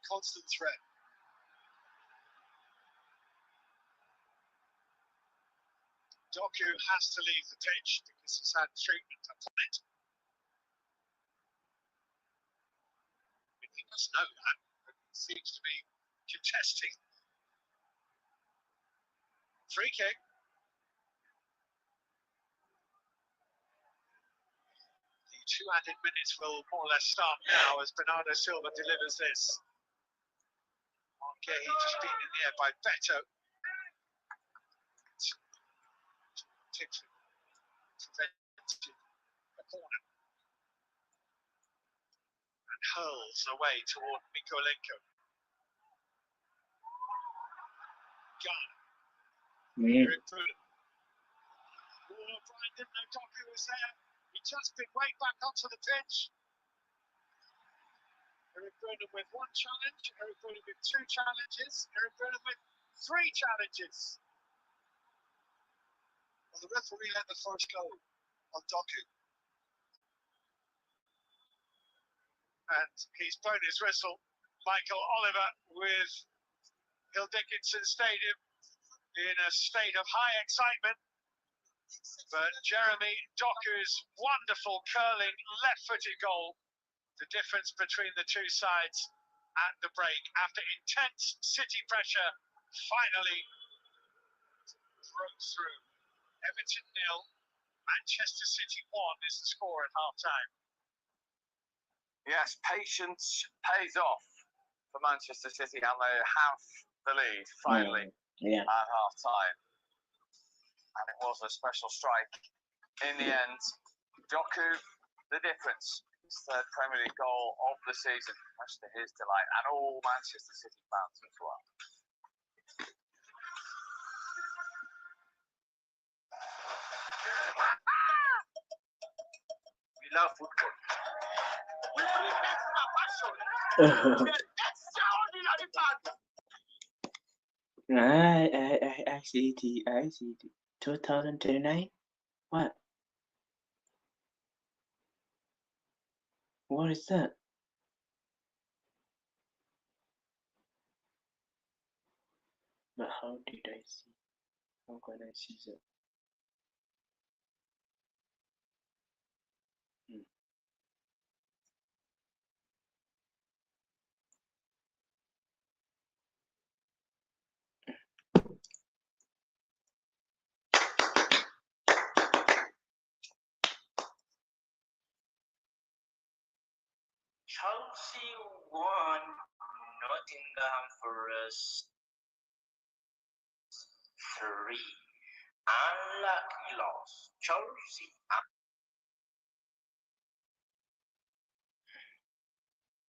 Constant threat. Doku has to leave the pitch because he's had treatment upon it. If he must know that. He seems to be contesting. Free kick. The 2 added minutes will more or less start now as Bernardo Silva delivers this. Okay, just beaten in the air by Beto. Prevented a corner. And hurls away toward Mikolenko. Ghana. Eric Bruno. Oh, Brian didn't know Doku was there. He just been way back onto the pitch. Eric Bruno with 1 challenge, Eric Bruno with 2 challenges, Eric Bruno with 3 challenges. Well, the referee had the first goal on Doku. And he's blown his whistle. Michael Oliver with Hill Dickinson Stadium in a state of high excitement. But Jeremy Doku's wonderful curling left-footed goal, the difference between the two sides at the break after intense City pressure finally broke through. Everton 0, Manchester City 1 is the score at half-time. Yes, patience pays off for Manchester City, and they have the lead finally at half-time. And it was a special strike in the end. Doku, the difference. His 3rd Premier League goal of the season, much to his delight, and all Manchester City fans as well. We love football. We bring back our passion. That's the ordinary part. I see it. 2029? What? What is that? But how did I see? How can I see that? Chelsea won, Nottingham Forest 3. Unlucky loss. Chelsea.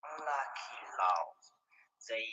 Unlucky loss. They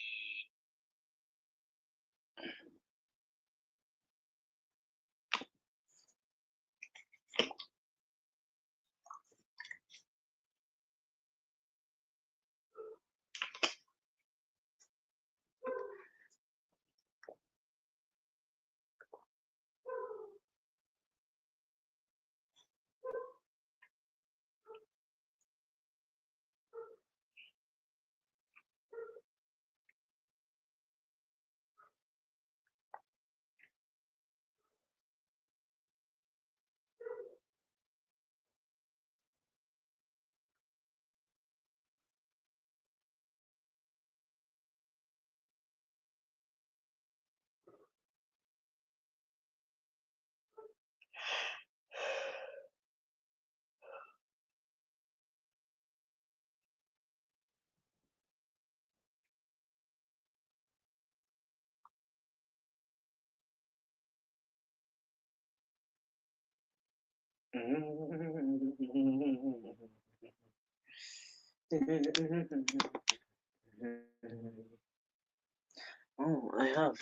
Oh, I have.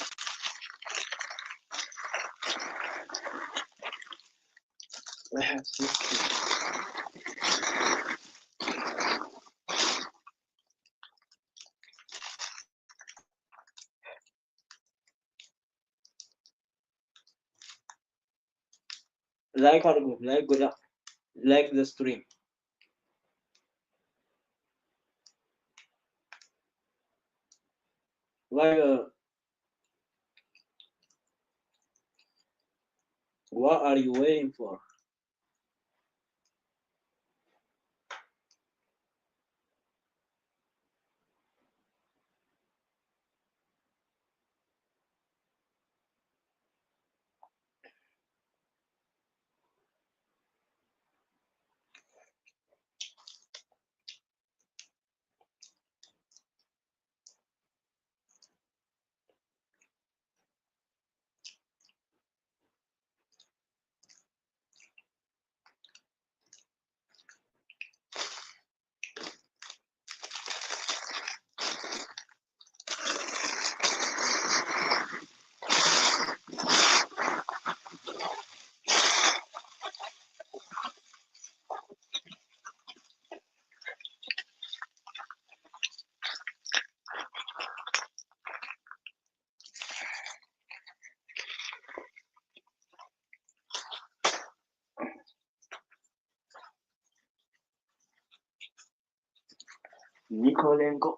Like or go, like the stream. Why? What are you waiting for? Nikolenko.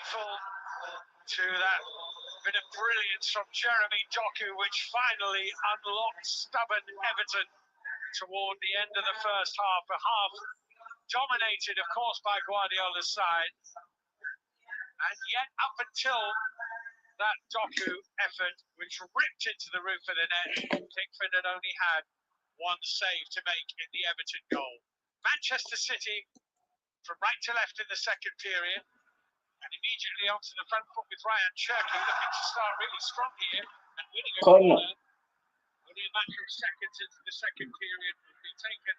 grateful to that bit of brilliance from Jeremy Doku, which finally unlocked stubborn Everton toward the end of the first half. A half dominated, of course, by Guardiola's side. And yet, up until that Doku effort, which ripped into the roof of the net, Pickford had only had one save to make in the Everton goal. Manchester City, from right to left in the second period, and immediately onto the front foot with Ryan Cherky looking to start really strong here and winning a corner. Only a matter of seconds into the second period would be taken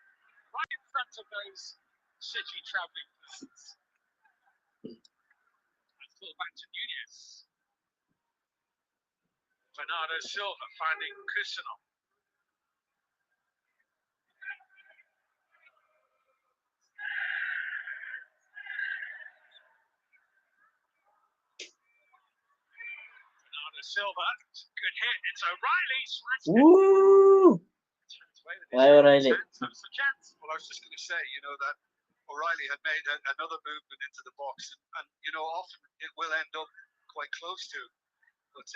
right in front of those City travelling players. And full back to Nunez. Bernardo Silva finding Kusanov. Silva, good hit. It's O'Reilly. Woo! Why O'Reilly? Well, I was just going to say, you know, that O'Reilly had made another movement into the box, and you know, often it will end up quite close to. But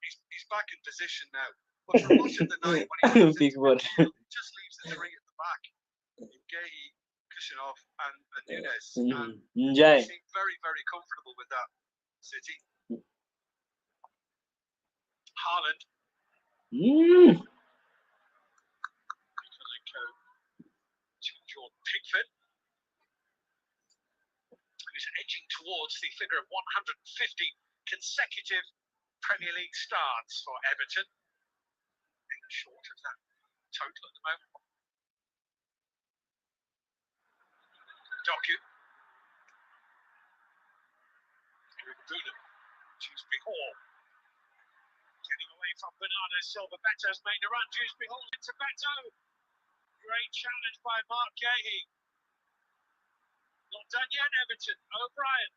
he's back in position now. But for much of the night, when he comes into the field, he just leaves the three at the back: Guehi, Kusanov, and Nunez. And he seemed very, very comfortable with that. City. Haaland. To Jordan Pickford, who's edging towards the figure of 150 consecutive Premier League starts for Everton. Short of that total at the moment. Doku. Dewsbury Hall. Getting away from Bernardo Silva. Beto's made a run. Dewsbury Hall into Beto. Great challenge by Mark Guehi. Not done yet, Everton. O'Brien.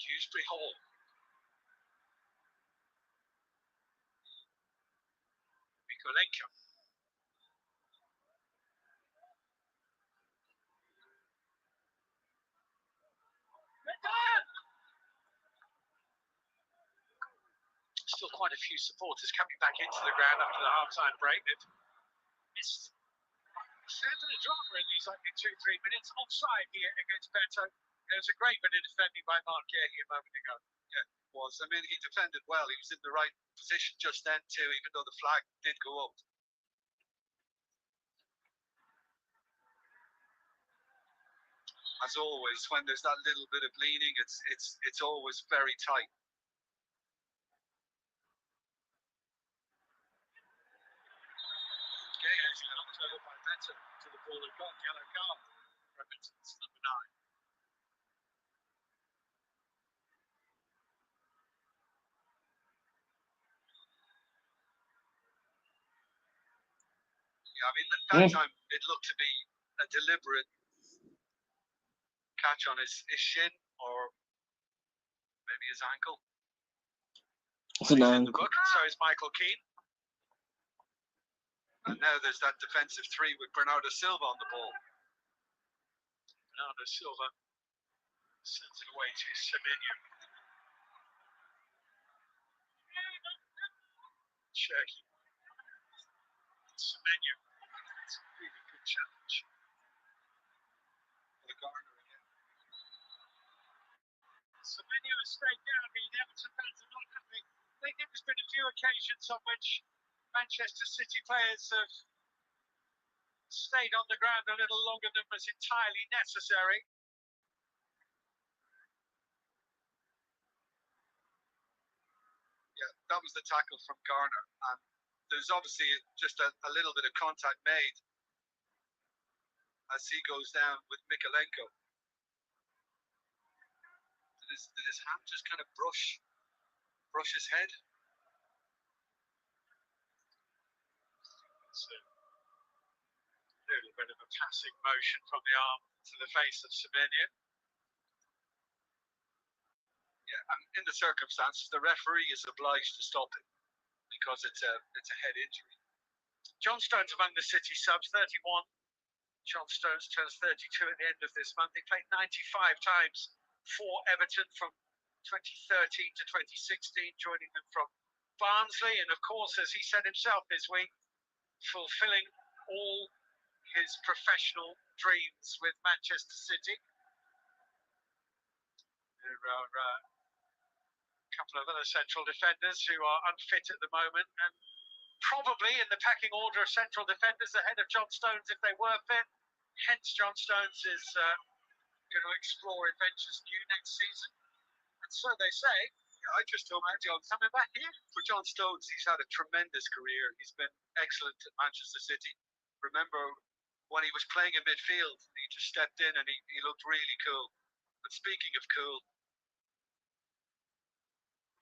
Dewsbury Hall. Mikolenko. Still quite a few supporters coming back into the ground after the half-time break. They've missed a fair bit of drama in these opening 2-3 minutes. Offside here against Beto. There was a great bit of defending by Mark Guehi a moment ago. Yeah, it was. I mean, he defended well. He was in the right position just then too, even though the flag did go up. As always, when there's that little bit of leaning, it's always very tight. By Beto to the ball and got yellow card. Everton's number 9. Yeah, I mean, that time it looked to be a deliberate catch on his shin or maybe his ankle. It's an in the ankle. book, so is Michael Keane. And now there's that defensive three with Bernardo Silva on the ball. Bernardo Silva sends it away to Semenyo. Cherky. Semenyo. It's a really good challenge. The Garner again. Semenyo has stayed down. The Everton fans are not happy. I think there's been a few occasions on which Manchester City players have stayed on the ground a little longer than was entirely necessary. Yeah, that was the tackle from Garner, and there's obviously just a little bit of contact made as he goes down with Mikolenko. Did his hand just kind of brush his head? It's a little bit of a passing motion from the arm to the face of Semenyo. Yeah, and in the circumstances, the referee is obliged to stop it because it's a head injury. John Stones among the City subs, 31. John Stones turns 32 at the end of this month. He played 95 times for Everton from 2013 to 2016, joining them from Barnsley. And of course, as he said himself this week, fulfilling all his professional dreams with Manchester City. There are a couple of other central defenders who are unfit at the moment, and probably in the pecking order of central defenders ahead of John Stones if they were fit. Hence, John Stones is going to explore adventures new next season. And so they say. I just hope John's coming back here. For John Stones, he's had a tremendous career. He's been excellent at Manchester City. Remember when he was playing in midfield, he just stepped in and he looked really cool. And speaking of cool,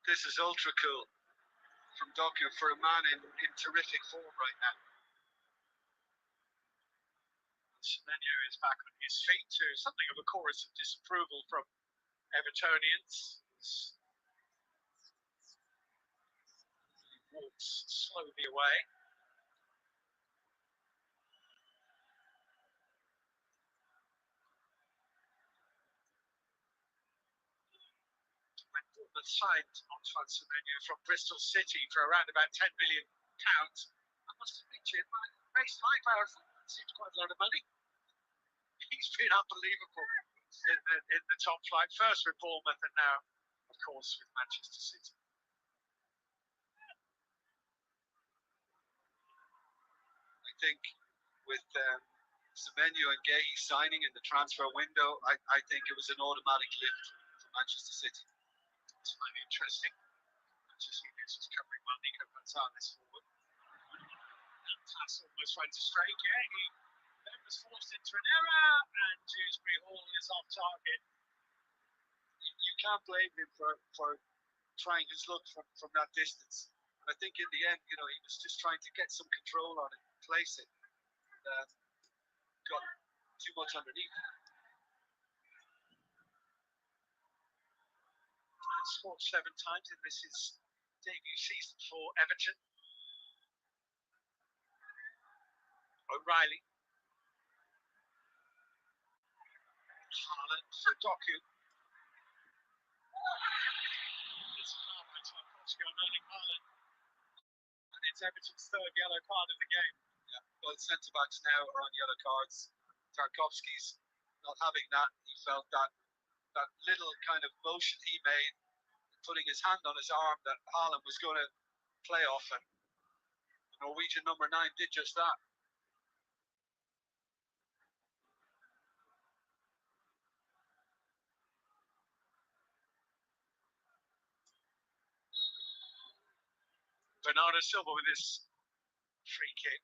this is ultra cool from Doku for a man in terrific form right now. Semenyo is back on his feet to something of a chorus of disapproval from Evertonians. He walks slowly away. When Bournemouth signed Antoine Semenyo from Bristol City for around about £10 million, I must admit to you, my base life hours seems quite a lot of money. He's been unbelievable in the top flight, first with Bournemouth and now, of course, with Manchester City. I think with Semenyo and Gay signing in the transfer window, I think it was an automatic lift for Manchester City. It's might be interesting. Manchester City is covering well. Nico Gonzalez forward. And pass almost went astray. Yeah, he then was forced into an error, and Dewsbury Hall is off target. You can't blame him for trying his luck from that distance. And I think in the end, he was just trying to get some control on it, place it. Got too much underneath. Scored 7 times in this his debut season for Everton. O'Reilly. Haaland for Doku. It's a foul by Tarkowski on Erling Haaland. And it's Everton's 3rd yellow card of the game. Yeah, both centre-backs now are on yellow cards. Tarkowski's not having that. He felt that little kind of motion he made, putting his hand on his arm, that Haaland was going to play off, and the Norwegian number 9 did just that. Bernardo Silva with his free kick.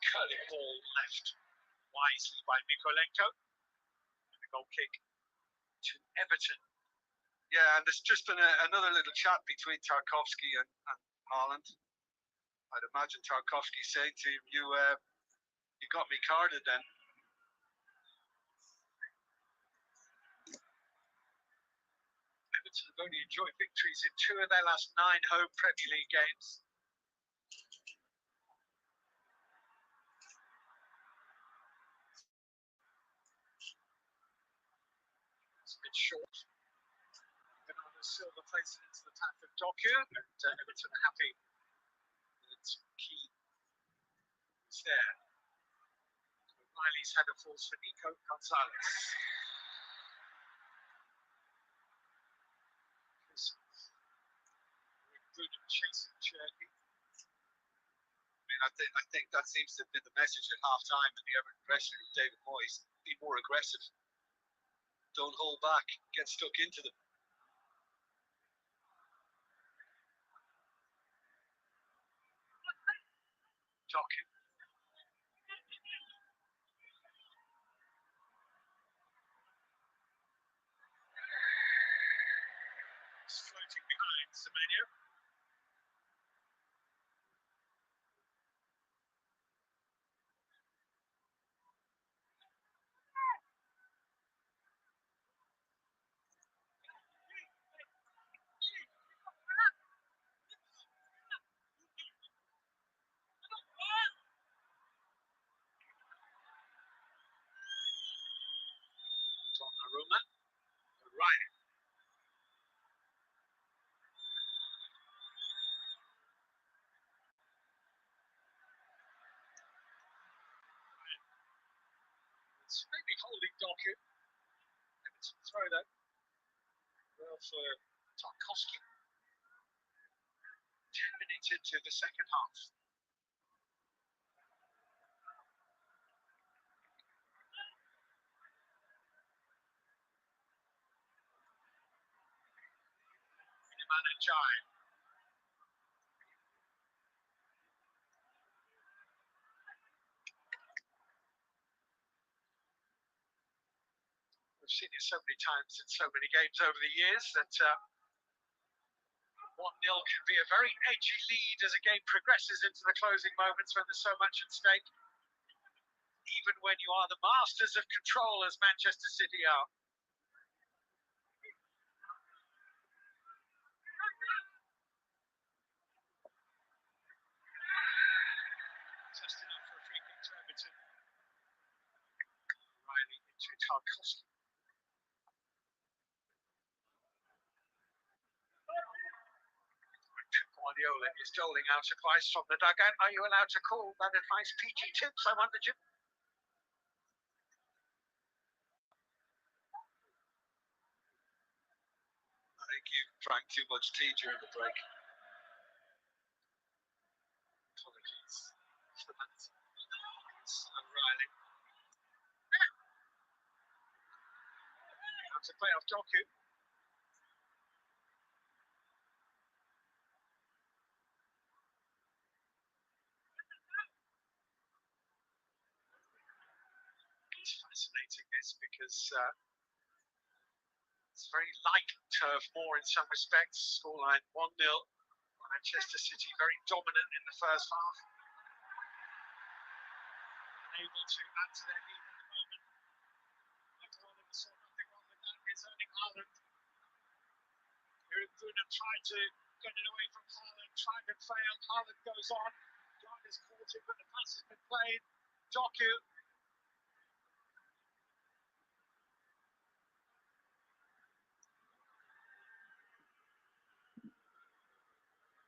Curling ball left wisely by Mikolenko. And a goal kick to Everton. Yeah, and there's just been another little chat between Tarkowski and Haaland. I'd imagine Tarkowski saying to him, you got me carded then. Everton have only enjoyed victories in 2 of their last 9 home Premier League games. It's a bit short. Bernardo Silva plays it into the path of Doku, and Everton are happy that Key is there. Riley's header falls for Nico Gonzalez. Bruno chasing Cherky. I think that seems to have been the message at half-time in the Everton dressing room, David Moyes. Be more aggressive. Don't hold back. Get stuck into them. Doku. He's floating behind Semenyo. maybe holding Doku. Everton throw though. Well for Tarkowski. 10 minutes into the second half. Jai. We've seen it so many times in so many games over the years that 1-0 can be a very edgy lead as a game progresses into the closing moments when there's so much at stake. Even when you are the masters of control as Manchester City are. Just enough for a free kick to Everton. Riley into Tarkowski. Guardiola is doling out advice from the dugout. Are you allowed to call that advice PG tips? I wonder, Jim. I think you drank too much tea during the break. Apologies. And Riley. That's a play off Doku. It's fascinating this because it's very like turf more in some respects. Scoreline 1-0. Manchester City very dominant in the first half. Unable to add to their lead at the moment. Michael Oliver saw nothing wrong with that. Here's Erling Haaland. Everton tried to get it away from Haaland, tried and failed. Haaland goes on. John is caught him, but the pass has been played. Doku.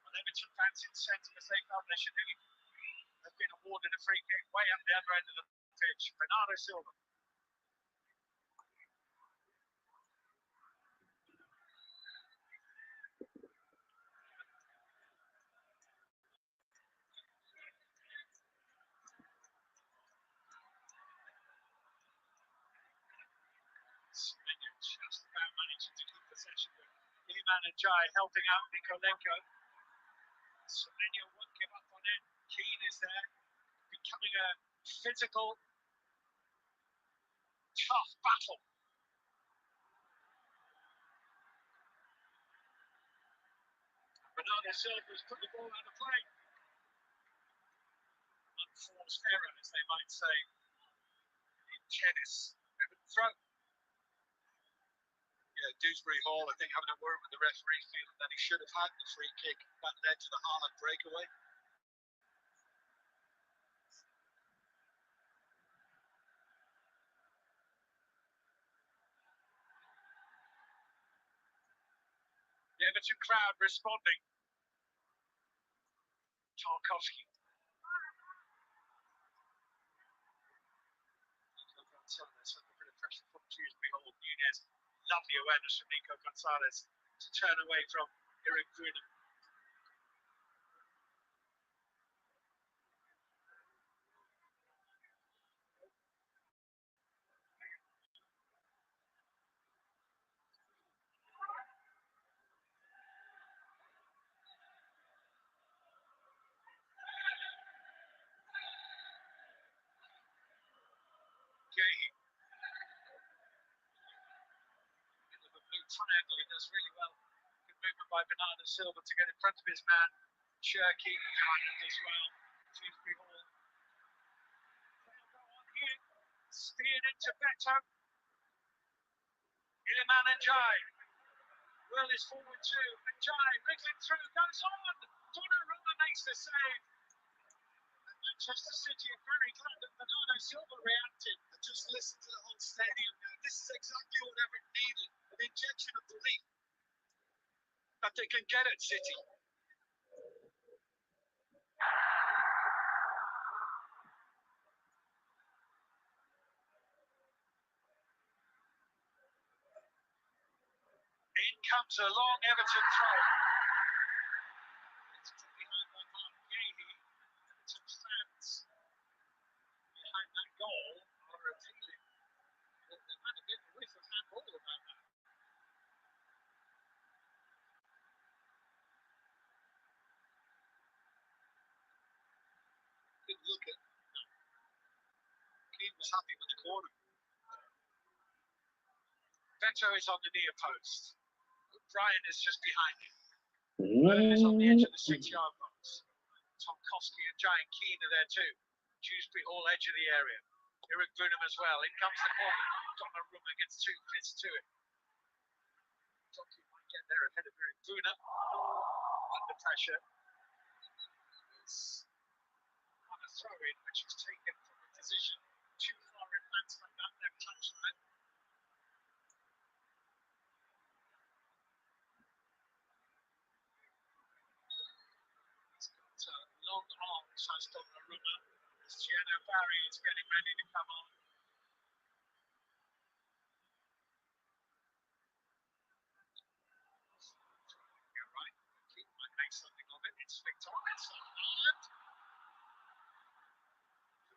Everton fans incensed as they felt they should have been awarded a free kick way up the other end of the pitch. Bernardo Silva. Semenyo just about managing to keep possession with Iman and Jai helping out Nikolenko. Semenyo won't give up on it. Keane is there, becoming a physical, tough battle. Bernardo Silva's put the ball out of play. Unforced error, as they might say in tennis. Everton throw. Yeah, Dewsbury Hall, I think, having a word with the referee, feeling that he should have had the free kick that led to the Haaland breakaway. The Everton crowd responding. Tarkowski. Nico Gonzalez under a bit of pressure from Dewsbury Hall. Nunez, lovely awareness from Nico Gonzalez to turn away from Eric Greenham. Triangle, he does really well. Good movement by Bernardo Silva to get in front of his man. Cherky kind of does well. Dewsbury Hall. They'll go on here. Steered into Beto. Iliman and Jai. Will is forward too. And Jai wriggling through, goes on. Donnarumma makes the save. And Manchester City are very glad that Bernardo Silva reacted. And just listen to the whole stadium now. This is exactly what Everton needed. An injection of belief that they can get at City. comes a long Everton throw. It's put behind by Mark Gahey. Everton fans behind that goal are appealing. There might have been a whiff of handball about that. Didn't look at. Keane was happy with the corner. Beto is on the near post. Brian is just behind him. Byrne is on the edge of the 6-yard box. Tomkowski and Giant Keane are there too. Dewsbury all edge of the area. Eric Burnham as well. In comes the corner. Donnarumma gets 2 fits to it. Donkey might get there ahead of Eric Burnham. Under pressure. It's on a throw in which is taken from a position too far advanced like that left touchline. Long arms has Donnarumma. As Gianno Barry is getting ready to come on. You're right. Keane might make something of it. It's Victorious on Ireland.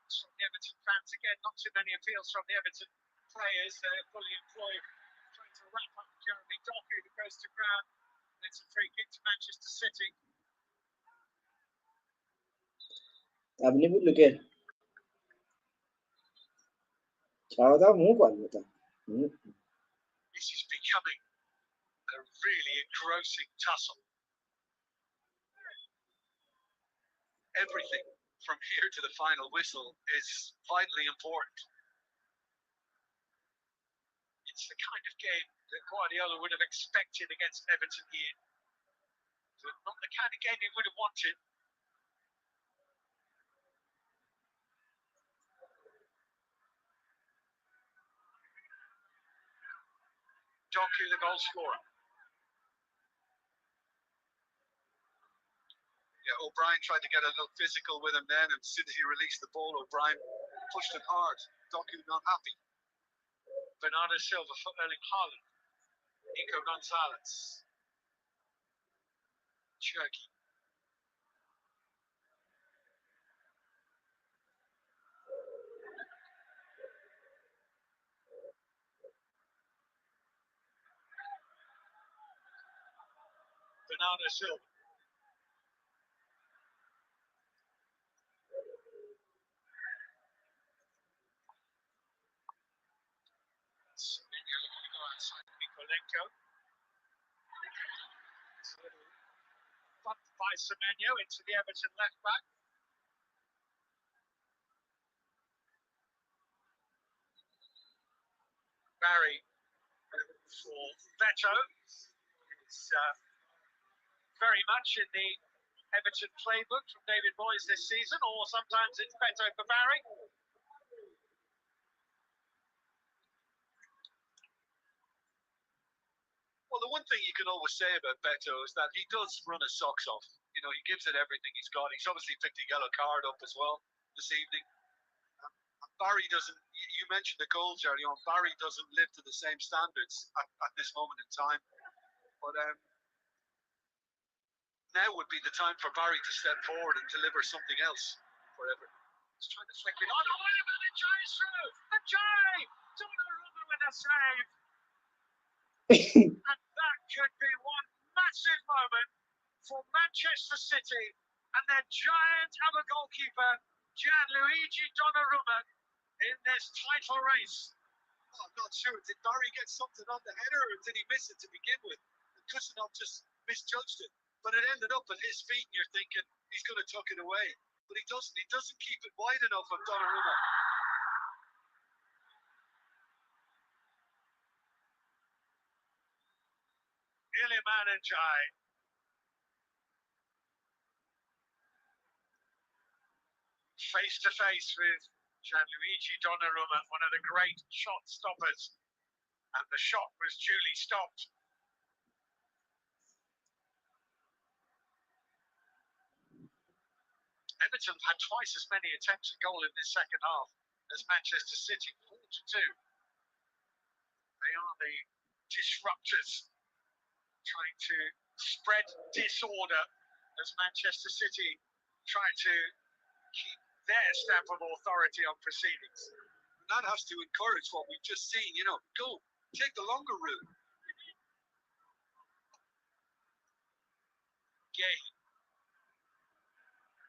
From the Everton fans again. Not too many appeals from the Everton players. They're fully employed trying to wrap up Jeremy Doku who goes to ground. It's a free kick to Manchester City. आपने भी लुके चाहता मुंह कौन होता This is becoming a really engrossing tussle. Everything from here to the final whistle is vitally important. It's the kind of game that Guardiola would have expected against Everton here. But not the kind of game he would have wanted. Doku, the goal scorer. Yeah, O'Brien tried to get a little physical with him then, and as soon as he released the ball, O'Brien pushed him hard. Doku not happy. Bernardo Silva for Erling Haaland. Nico Gonzalez. Cherky. Bernardo Silva. Semenyo looking to go outside Mikolenko. It's a little bump by Semenyo into the Everton left back. Barry for Beto. It's very much in the Everton playbook from David Moyes this season, or sometimes it's Beto for Barry. Well, the one thing you can always say about Beto is that he does run his socks off. You know, he gives it everything he's got. He's obviously picked a yellow card up as well this evening. And Barry doesn't, you mentioned the goals earlier on, Barry doesn't live to the same standards at this moment in time. But now would be the time for Barry to step forward and deliver something else for Everton. He's trying to flick it on. Oh, wait a minute, Jay's through! The Jay! Donnarumma with a save! And that could be one massive moment for Manchester City and their giant of a goalkeeper, Gianluigi Donnarumma, in this title race. Oh, I'm not sure. Did Barry get something on the header or did he miss it to begin with? Kusanov just misjudged it. But it ended up at his feet and you're thinking he's going to tuck it away. But he doesn't. He doesn't keep it wide enough of Donnarumma. Iliman and Jai. Face to face with Gianluigi Donnarumma, one of the great shot stoppers. And the shot was duly stopped. Everton had twice as many attempts at goal in this second half as Manchester City, 4-2. They are the disruptors trying to spread disorder as Manchester City try to keep their stamp of authority on proceedings. And that has to encourage what we've just seen, you know, go, take the longer route. Gay.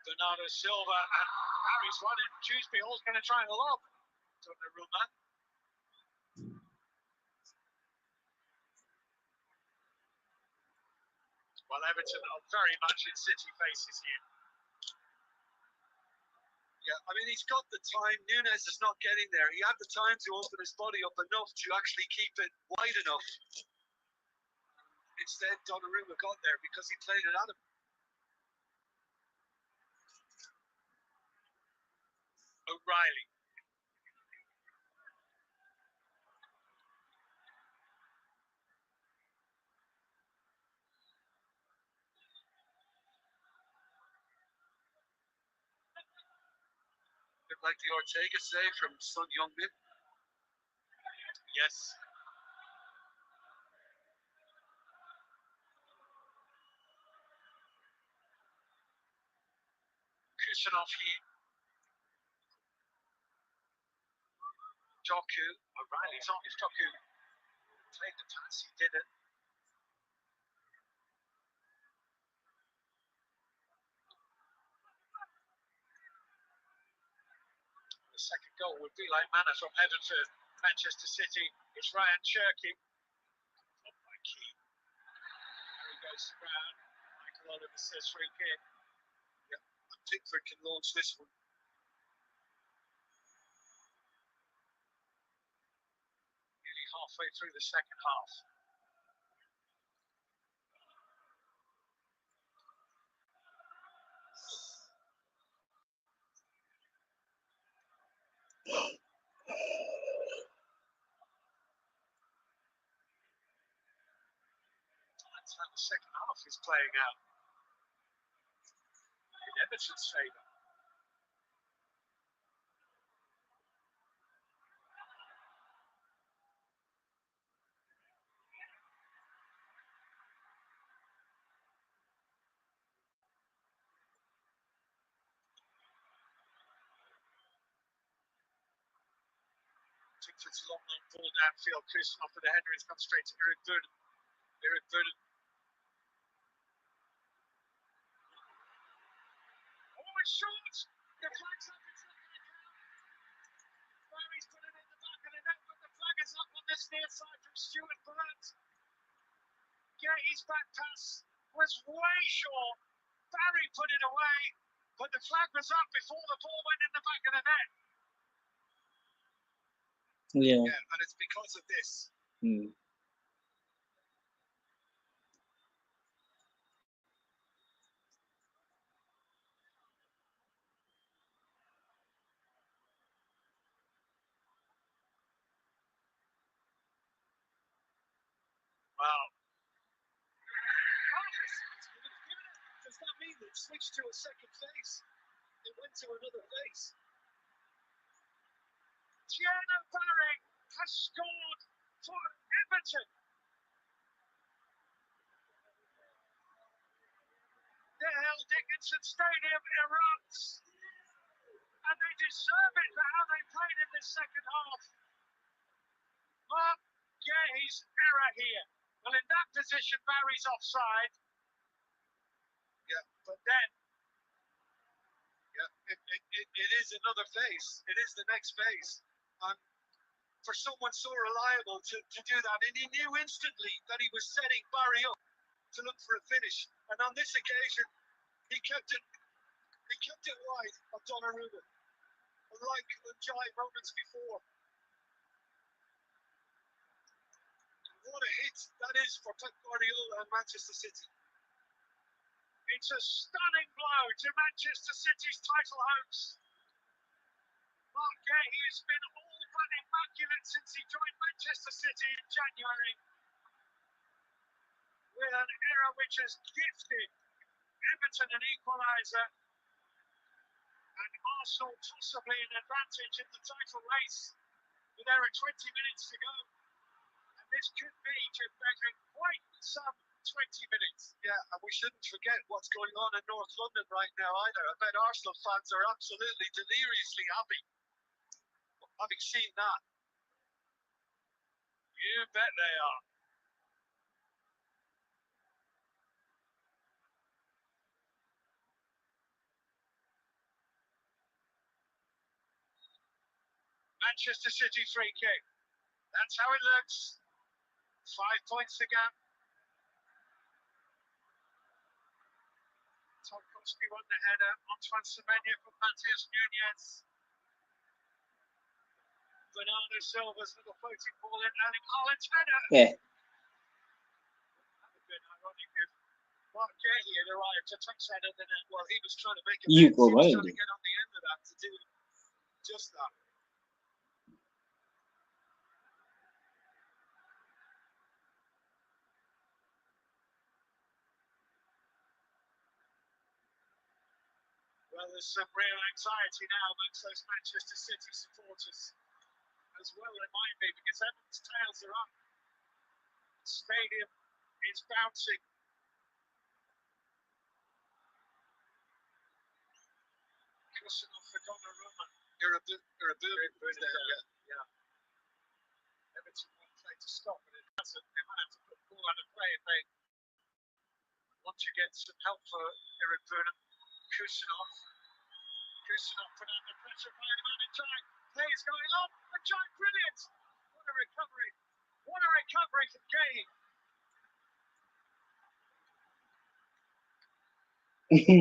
Bernardo Silva and Harry's one in Dewsbury Hall's going to try and lob. Donnarumma. Well, Everton are very much in City faces here. Yeah, I mean, he's got the time. Nunes is not getting there. He had the time to open his body up enough to actually keep it wide enough. Instead, Donnarumma got there because he played it at him. O'Reilly. Like the Ortega save from Son Heung-min. Yes. Kusanov here. Doku. O'Reilly's on. If Doku played the pass, he did it. The second goal would be like manner from heaven for Manchester City. It's Ryan Cherky. Top by Key. There he goes to ground. Michael Oliver says free kick. Yeah, I think Pickford can launch this one. Nearly halfway through the second half. That's how the second half is playing out in Everton's favour. Pickford's long on ball downfield. Kusanov for the header. It's come straight to Eric Burden. Eric Burden. Oh, it's short. The flag's up. It's not going to count. Barry's put it in the back of the net, but the flag is up on this near side from Stuart Burns. Gay's back pass was way short. Barry put it away, but the flag was up before the ball went in the back of the net. Yeah. Yeah, and it's because of this. Wow. Does that mean they've switched to a second phase? They went to another phase. Gianna Barry has scored for Everton. The Hell Dickinson Stadium erupts, and they deserve it for how they played in this second half. Mark Gay's error here. Well, in that position, Barry's offside. Yeah, but then it is another phase. It is the next phase. And for someone so reliable to do that, and he knew instantly that he was setting Barry up to look for a finish. And on this occasion, he kept it wide of Donnarumma, unlike Njai moments before. What a hit that is for Pep Guardiola and Manchester City. It's a stunning blow to Manchester City's title hopes. Mark Gay, who's been all but immaculate since he joined Manchester City in January, with an error which has gifted Everton an equaliser and Arsenal possibly an advantage in the title race with there are 20 minutes to go. And this could be, to measure quite some 20 minutes. Yeah, and we shouldn't forget what's going on in North London right now either. I bet Arsenal fans are absolutely deliriously happy having seen that. You bet they are. Manchester City free kick. That's how it looks. 5 points to go. Tarkowski won the header. Antoine Semenyo from Matheus Nunes. Bernardo Silva's little floating ball in. Erling Haaland's header. Yeah. That would have been ironic if Mark Gahey had arrived to touch that at the net. Well, he was trying to make a You mix. go He was right. trying to get on the end of that to do just that. Well, there's some real anxiety now amongst those Manchester City supporters as well, it might be, because Everton's tails are up. The stadium is bouncing. Kusanov for Donnarumma. You're a bit there, yeah. Everton want play to stop, but it hasn't. They might have to put the ball out of play if they want to get some help for Everton. Kusanov put under pressure by the man in time. Play is going on. The Giant, brilliant. What a recovery. What a recovery from Gay.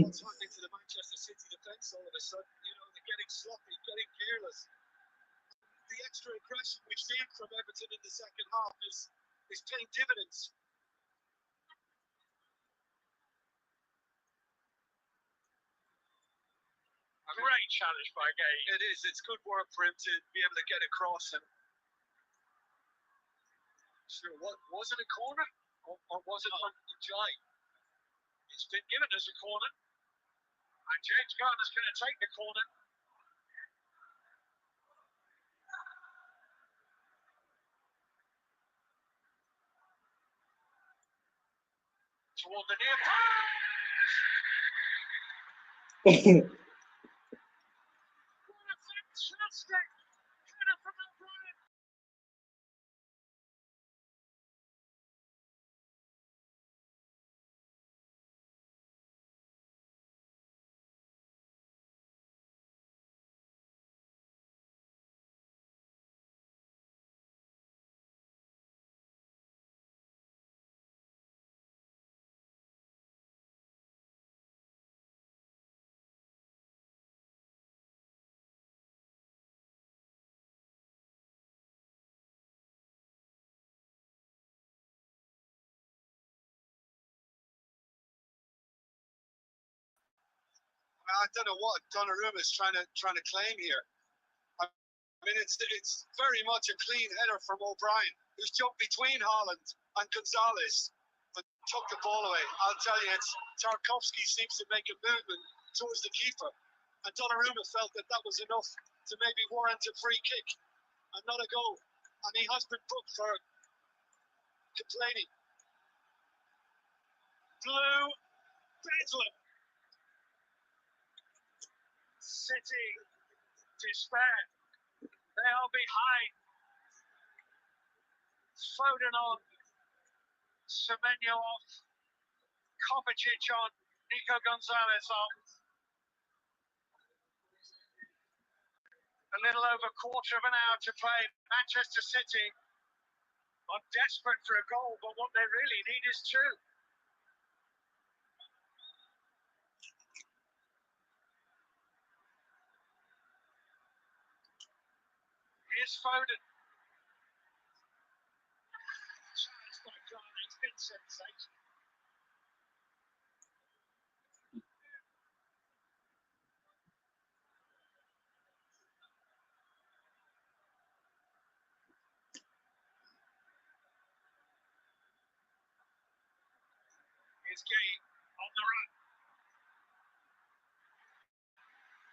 What's happening to the Manchester City defence all of a sudden? You know, they're getting sloppy, getting careless. The extra aggression we've seen from Everton in the second half is paying dividends. A great challenge by Gay. It is. It's good work for him to be able to get across. And sure, what was it, a corner or was it from the Giant? It's been given as a corner, and James Garner's going to take the corner. Toward the near post. What a fantastic header from O'Brien. I don't know what Donnarumma is trying to claim here. I mean, it's very much a clean header from O'Brien, who's jumped between Haaland and Gonzalez, but took the ball away. I'll tell you, Tarkowski seems to make a movement towards the keeper, and Donnarumma felt that was enough to maybe warrant a free kick and not a goal, and he has been booked for complaining. Blue Bedlam. City despair. They are behind. Foden on. Semenyo off. Kovacic on. Nico Gonzalez off. A little over a quarter of an hour to play. Manchester City are desperate for a goal, but what they really need is two. Here's Foden. Challenge by Garner. It's been sensational. Here's Gay on the run.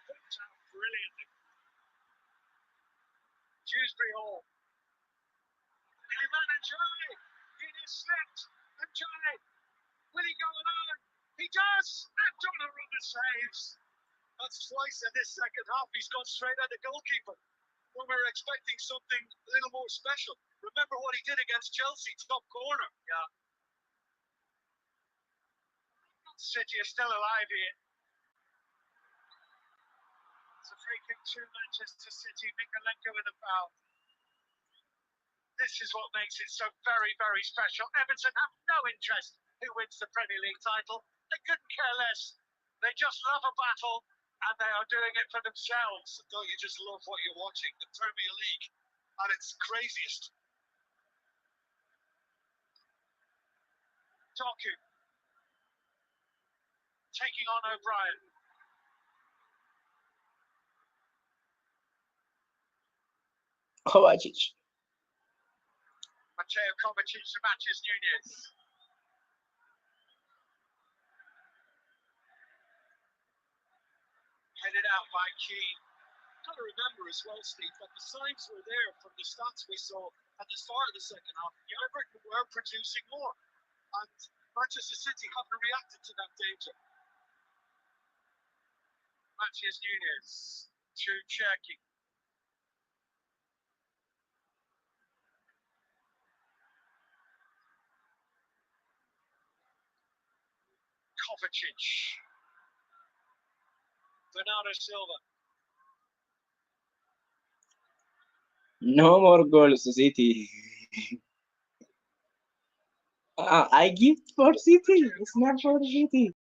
Put out brilliantly. Dewsbury Hall. Neymar and Johnny. It is slipped. And Johnny Will he go alone? He does! And Donnarumma saves. That's twice in this second half. He's gone straight at the goalkeeper when we were expecting something a little more special. Remember what he did against Chelsea, top corner. Yeah. City are still alive here. It's a free kick to Manchester City. Mikalenko with a foul. This is what makes it so very, very special. Everton have no interest who wins the Premier League title. They couldn't care less. They just love a battle, and they are doing it for themselves. Don't you just love what you're watching? The Premier League at its craziest. Doku taking on O'Brien. Kovacic. Mateo Kovacic to matches Nunez. Headed out by Keane. Got to remember as well, Steve, that the signs were there from the stats we saw at the start of the second half. Everton were producing more, and Manchester City haven't reacted to that danger. Matches Nunez to Cherky. Kovacic. Bernardo Silva. No more goals, City. I give for City. It's not for City.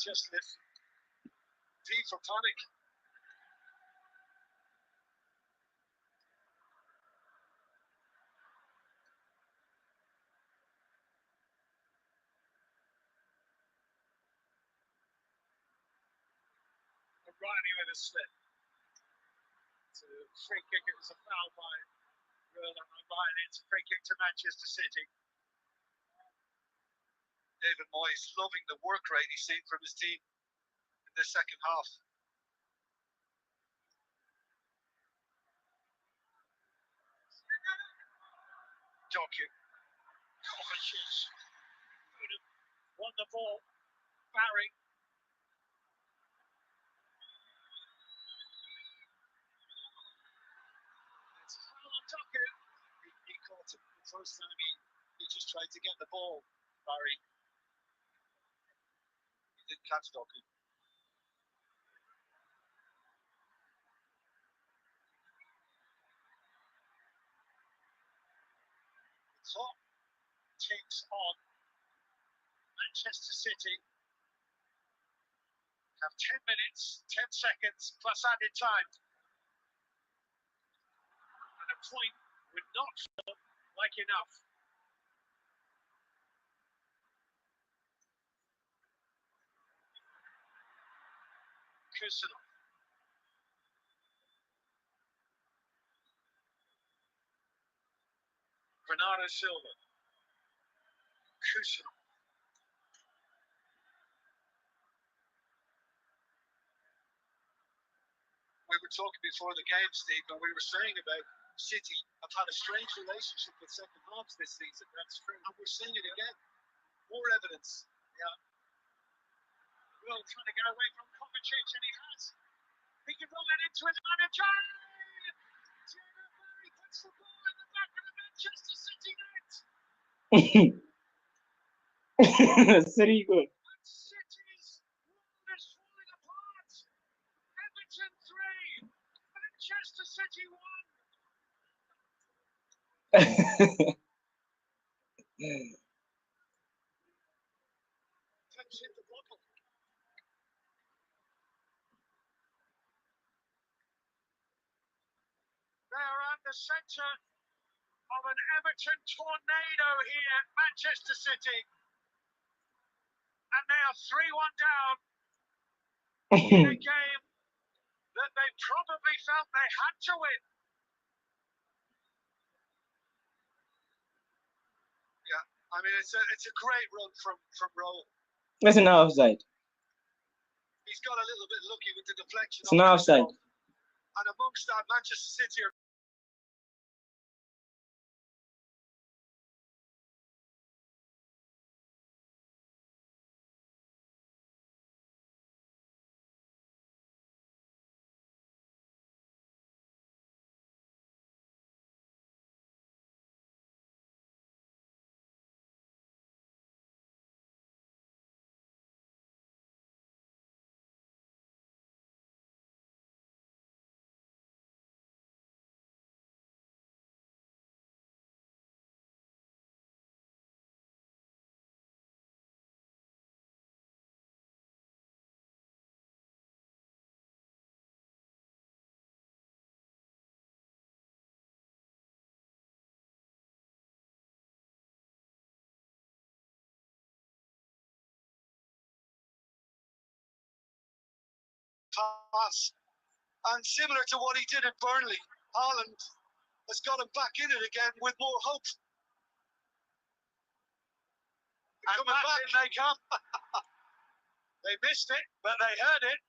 Just listen. V for panic. O'Reilly with a slip. It's a free kick. It was a foul by O'Reilly. It's a free kick to Manchester City. David Moyes loving the work rate he's seen from his team in the second half. Doku. Kovacic. Won the ball. Barry. It's a foul on Doku. He caught it the first time he just tried to get the ball, Barry. He didn't catch Doku. Top takes on Manchester City. Have 10 minutes, 10 seconds plus added time. And a point would not feel like enough. Kusanov. Bernardo Silva. Kusanov. We were talking before the game, Steve, and we were saying about City have had a strange relationship with second halves this season. That's true. And we're seeing it again. More evidence. Yeah. Will trying to get away from Kovacic, and he has. He can roll it into his manager. He puts the ball in the back of the Manchester City net. Very good. And City's world is falling apart. Everton 3, Manchester City 1. Touch hit the bottle. They are at the centre of an Everton tornado here at Manchester City. And they are 3-1 down in a game that they probably felt they had to win. Yeah, I mean, it's a great run from Rowe. It's an offside. He's got a little bit lucky with the deflection. It's an offside. And amongst that, Manchester City are pass. And similar to what he did at Burnley, Haaland has got him back in it again with more hope. And Coming back. in they come. They missed it, but they heard it.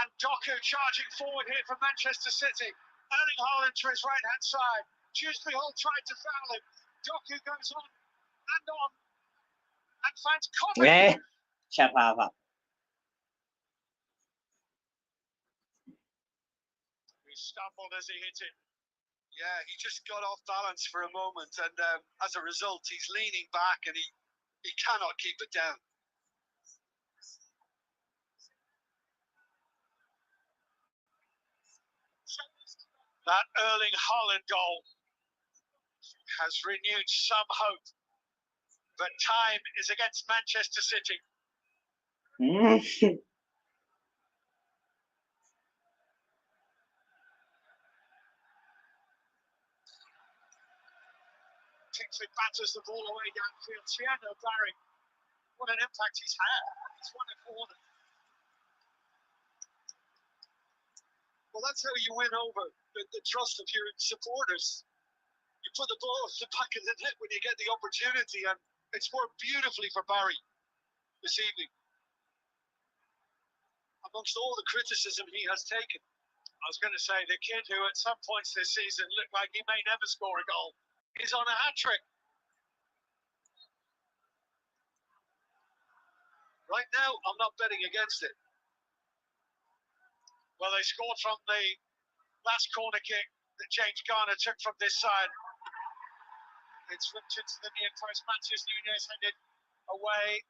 And Doku charging forward here for Manchester City. Erling Haaland to his right-hand side. Dewsbury Hall tried to foul him. Doku goes on and finds Coffin. Yeah. Chapava. He stumbled as he hit it. Yeah, he just got off balance for a moment, and as a result, he's leaning back, and he cannot keep it down. That Erling Haaland goal has renewed some hope, but time is against Manchester City. Kingsley batters the ball away downfield. Tiano Barry, what an impact he's had. He's won a corner. Well, that's how you win over the trust of your supporters. You put the ball at the back of the net when you get the opportunity, and it's worked beautifully for Barry this evening. Amongst all the criticism he has taken. I was going to say, the kid who at some points this season looked like he may never score a goal is on a hat-trick. Right now, I'm not betting against it. Well, they scored from the last corner kick that James Garner took from this side. It's flipped into the near post. Matheus Nunes headed away.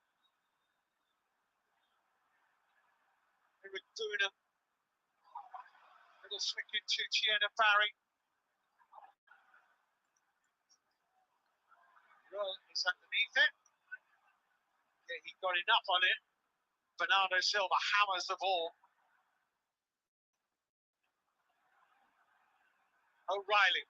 With Dunham. Little flick into Tiana Barry. Well, it's underneath it. Yeah, he got enough on it. Bernardo Silva hammers the ball. O'Reilly.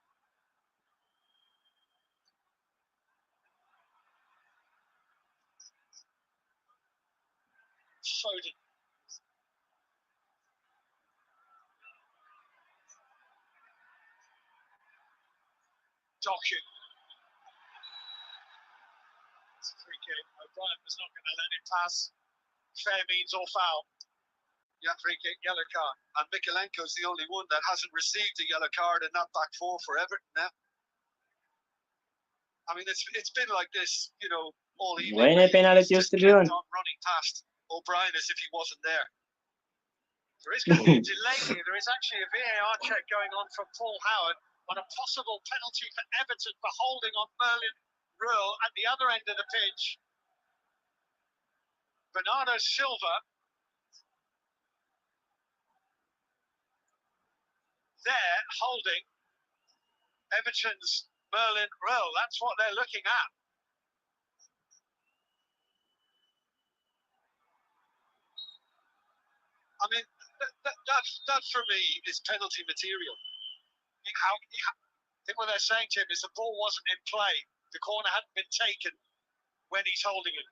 Foden. Doku. It's a free kick. O'Brien was not going to let it pass. Fair means or foul. Yeah, free kick, yellow card. And Mikalenko's the only one that hasn't received a yellow card in that back four for Everton now. I mean, it's been like this, you know, all evening. When a penalty just kept on running past O'Brien as if he wasn't there. There is going to be a delay here. There is actually a VAR check going on from Paul Howard on a possible penalty for Everton for holding on Merlin Ruel at the other end of the pitch. Bernardo Silva there holding Everton's Merlin Ruel. That's what they're looking at. I mean, that for me is penalty material. I think what they're saying to him is the ball wasn't in play. The corner hadn't been taken when he's holding it.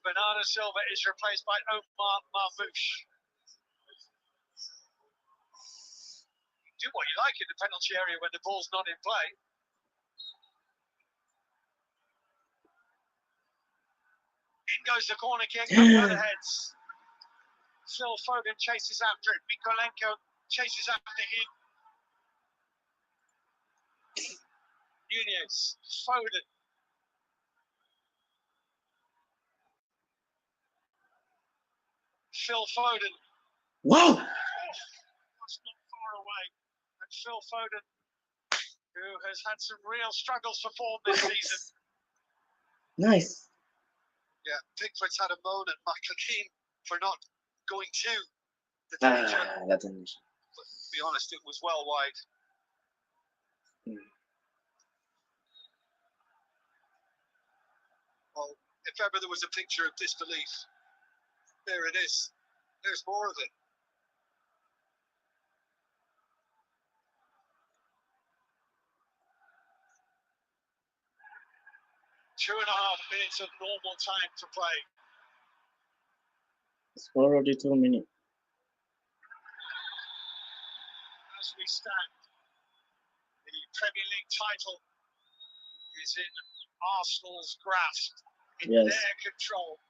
Bernardo Silva is replaced by Omar Marmoush. Do what you like in the penalty area when the ball's not in play. In goes the corner kick, up the other heads. Phil Foden chases after it. Mikolenko chases after him. Nunez, Foden. Phil Foden. Wow! That's not far away. And Phil Foden, who has had some real struggles for form this season. Nice. Yeah, Pickford's had a moan at McLean for not going to the danger. That's an issue. But to be honest, it was well wide. Well, if ever there was a picture of disbelief, there it is. There's more of it. Two and a half minutes of normal time to play. It's already 2 minutes. As we stand, the Premier League title is in Arsenal's grasp, in their control.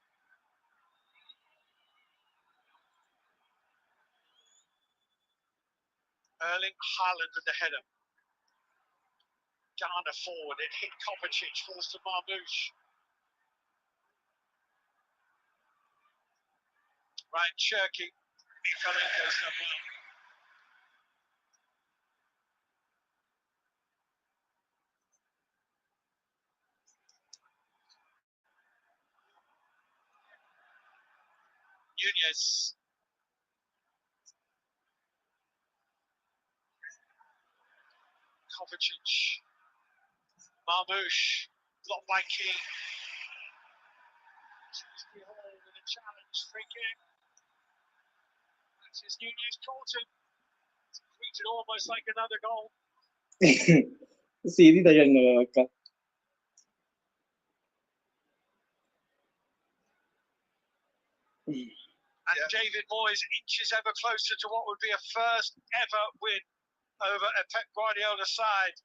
Erling Haaland with the header. Ghana forward, it hit Kovacic, falls to Marmoush. Ryan Cherky, Mikalenko's done well. Nunez. Kovacic. Marmoush. Blocked by King. Tuesday Hall with a challenge. Free kick. This is Nunez caught him. It's treated almost like another goal. Sì, dita c'è la vacca. And David Moyes inches ever closer to what would be a first ever win over a Pep Guardiola side.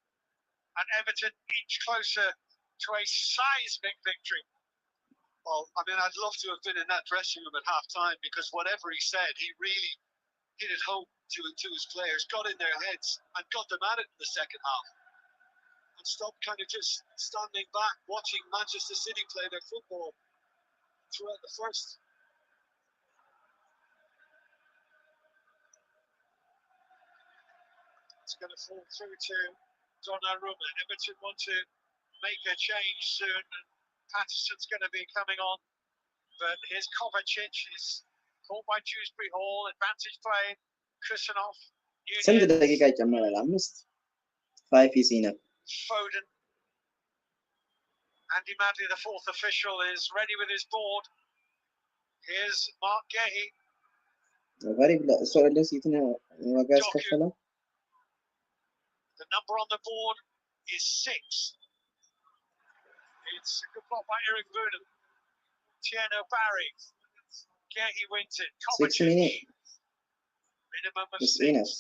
And Everton inch closer to a seismic victory. Well, I mean, I'd love to have been in that dressing room at half-time because whatever he said, he really hit it home to his players, got in their heads and got them at it in the second half. And stopped kind of just standing back, watching Manchester City play their football throughout the first. It's going to fall through to Donnarumma. Everton want to make a change soon, and Patterson's going to be coming on. But here's Kovacic, is caught by Dewsbury Hall, advantage play. Kusanov, Send the دقيقة يكمل الأمست 5 is enough. Foden. Andy Madley, the fourth official, is ready with his board. Here's Mark Gehi. غريب لا السؤال اللي سيتنا وقاس كفله. The number on the board is 6. It's a good block by Eric Boonen. Tieno Barry. Yeah, he wins it. 6 minutes. Minimum of It's 6. enough.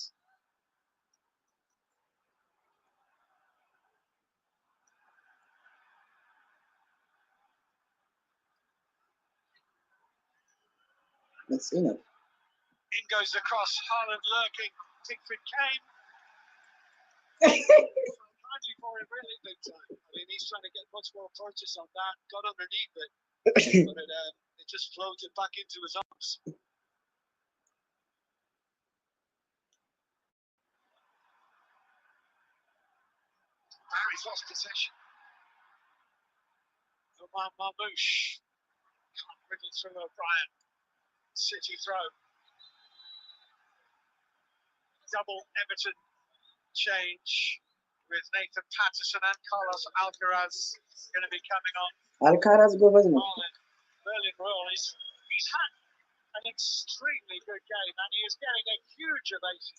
That's enough. In goes the cross. Haaland lurking. Pickford came. Hardly for him really big time. I mean, he's trying to get much more purchase on that. Got underneath it, but it just floated back into his arms. Barry's lost possession. Marmouche can't wriggle through O'Brien. City throw. Double Everton change with Nathan Patterson and Carlos Alcaraz going to be coming on. Alcaraz goes no. Berlin Royal, he's had an extremely good game and he is getting a huge ovation.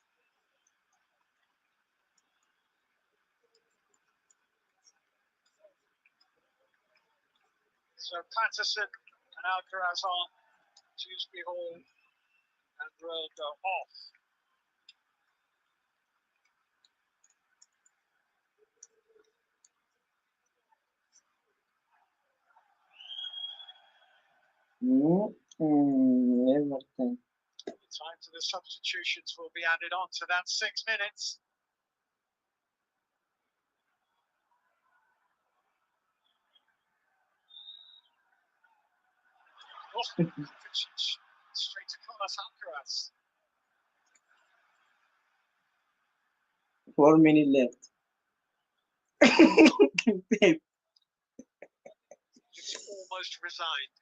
So Patterson and Alcaraz on, Dewsbury Hall and Royal go off. Everton. Time for the substitutions will be added on to that 6 minutes. Straight to Carlos Alcaraz. 4 minutes left. It's almost resigned.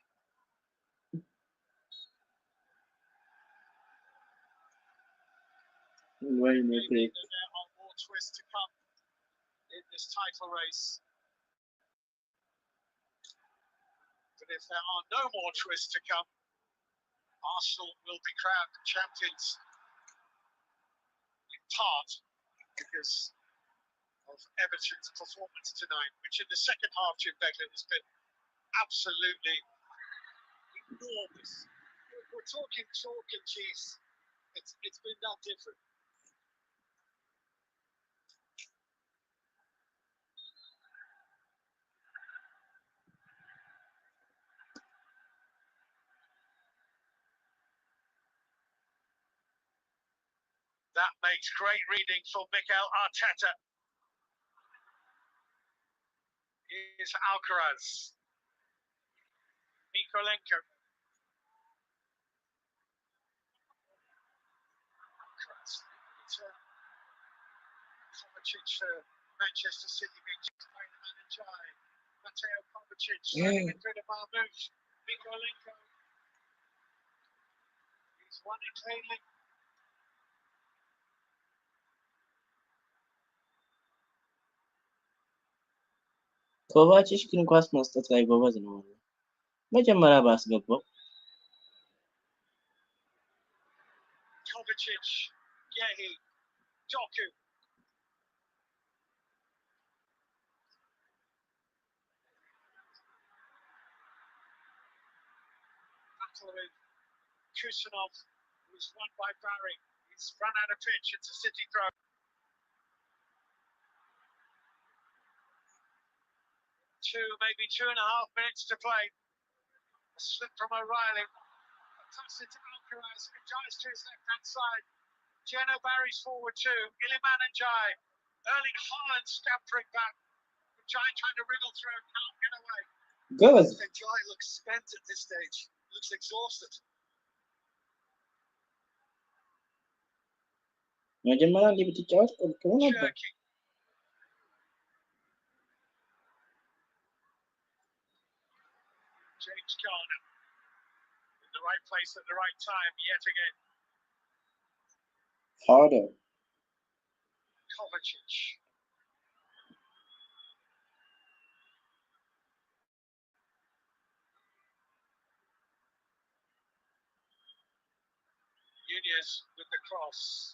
Maybe there are more twists to come in this title race. But if there are no more twists to come, Arsenal will be crowned champions in part because of Everton's performance tonight, which in the second half, Jim Beglin, has been absolutely enormous. We're talking chalk and cheese. It's been that different. That makes great reading for Mikel Arteta. Here's Alcaraz. Mikolenko. Alcaraz. Kovacic for Manchester City being chased by the manager. Mateo Kovacic running it through the Marmouche. Mikolenko. He's won it cleanly. ኮቫችሽ ግን ኳስ መስጠት ላይ ጎበዝ ነው። መጀመሪያ ባስገባው Kovacic, Gehi, Doku. Battle with Kusanov, who's won by Barry. He's run out of pitch. It's a City throw. 2, maybe 2.5 minutes to play. A slip from O'Reilly. A pass into Alcaraz, who drives to his left-hand side. Geno Barry's forward too. Iliman and Jai. Erling Haaland scampering back. Jai trying to wriggle through, can't get away. ጎበዝ And Jai looks spent at this stage. Looks exhausted. መጀመሪያ እንዲህ ብትጫወት ቆልቆ ነበር። Jerking. James Garner. In the right place at the right time yet again. harder Kovacic. Nunez with the cross.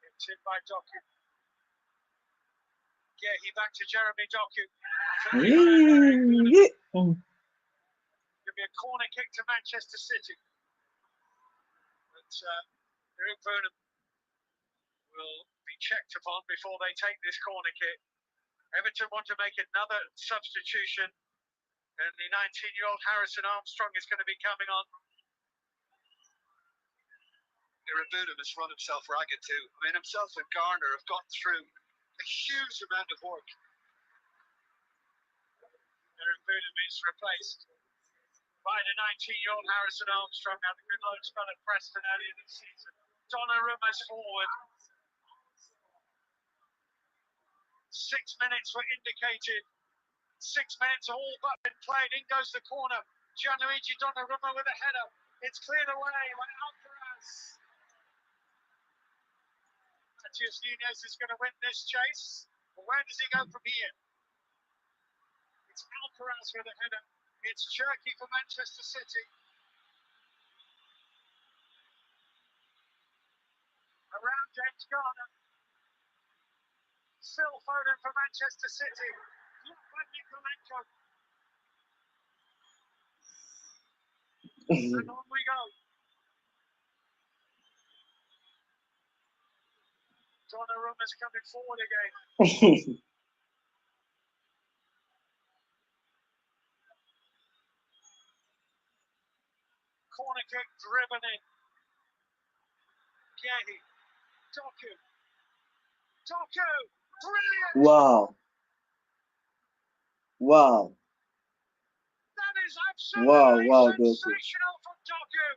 It's in by Doku. Yeah, he back to Jeremy Doku. Could be a corner kick to Manchester City. But Everton will be checked upon before they take this corner kick. Everton want to make another substitution, and the 19-year-old Harrison Armstrong is going to be coming on. Everton has run himself ragged too. I mean, himself and Garner have gone through a huge amount of work. Everton is replaced by the 19-year-old Harrison Armstrong and the good spell at Preston earlier this season. Donnarumma's forward. 6 minutes were indicated. 6 minutes all but been played. In goes the corner. Gianluigi Donnarumma with a header. It's cleared away by Alcaraz. Matias Nunes is going to win this chase. But where does he go from here? It's Alcaraz with a header. It's Cherky for Manchester City. Around James Garner. Still Foden for Manchester City. Look by Nikolenko. And on we go. Donnarumma's coming forward again. Corner kick driven in. Gehi. Doku. Doku. Brilliant. Wow. Wow. That is absolutely sensational from Doku.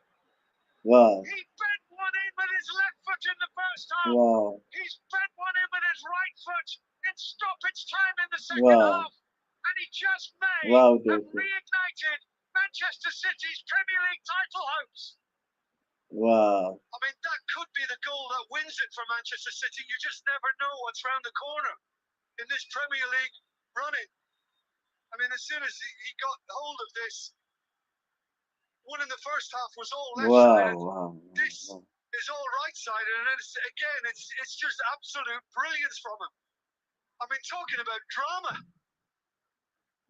Wow. He bent one in with his left foot in the first half. Wow. He's bent one in with his right foot in stoppage time in the second Wow. half. And he just may Wow, have Doku. reignited Manchester City's Premier League title hopes. Wow. I mean, that could be the goal that wins it for Manchester City. You just never know what's round the corner in this Premier League running. I mean, as soon as he got hold of this, one in the first half was all left-sided. Wow. This is all right-sided, and it's just absolute brilliance from him. I mean, talking about drama.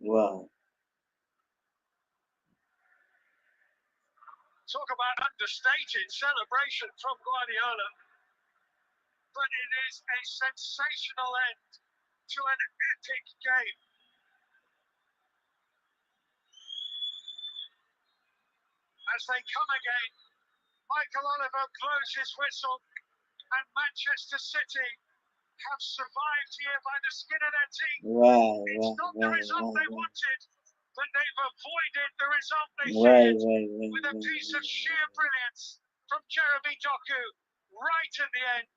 Wow. Talk about understated celebration from Guardiola. But it is a sensational end to an epic game. As they come again, Michael Oliver blows his whistle, and Manchester City have survived here by the skin of their teeth. Wow. It's not the result they wanted, but they've avoided the result they Right. feared with a piece of sheer brilliance from Jeremy Doku right at the end.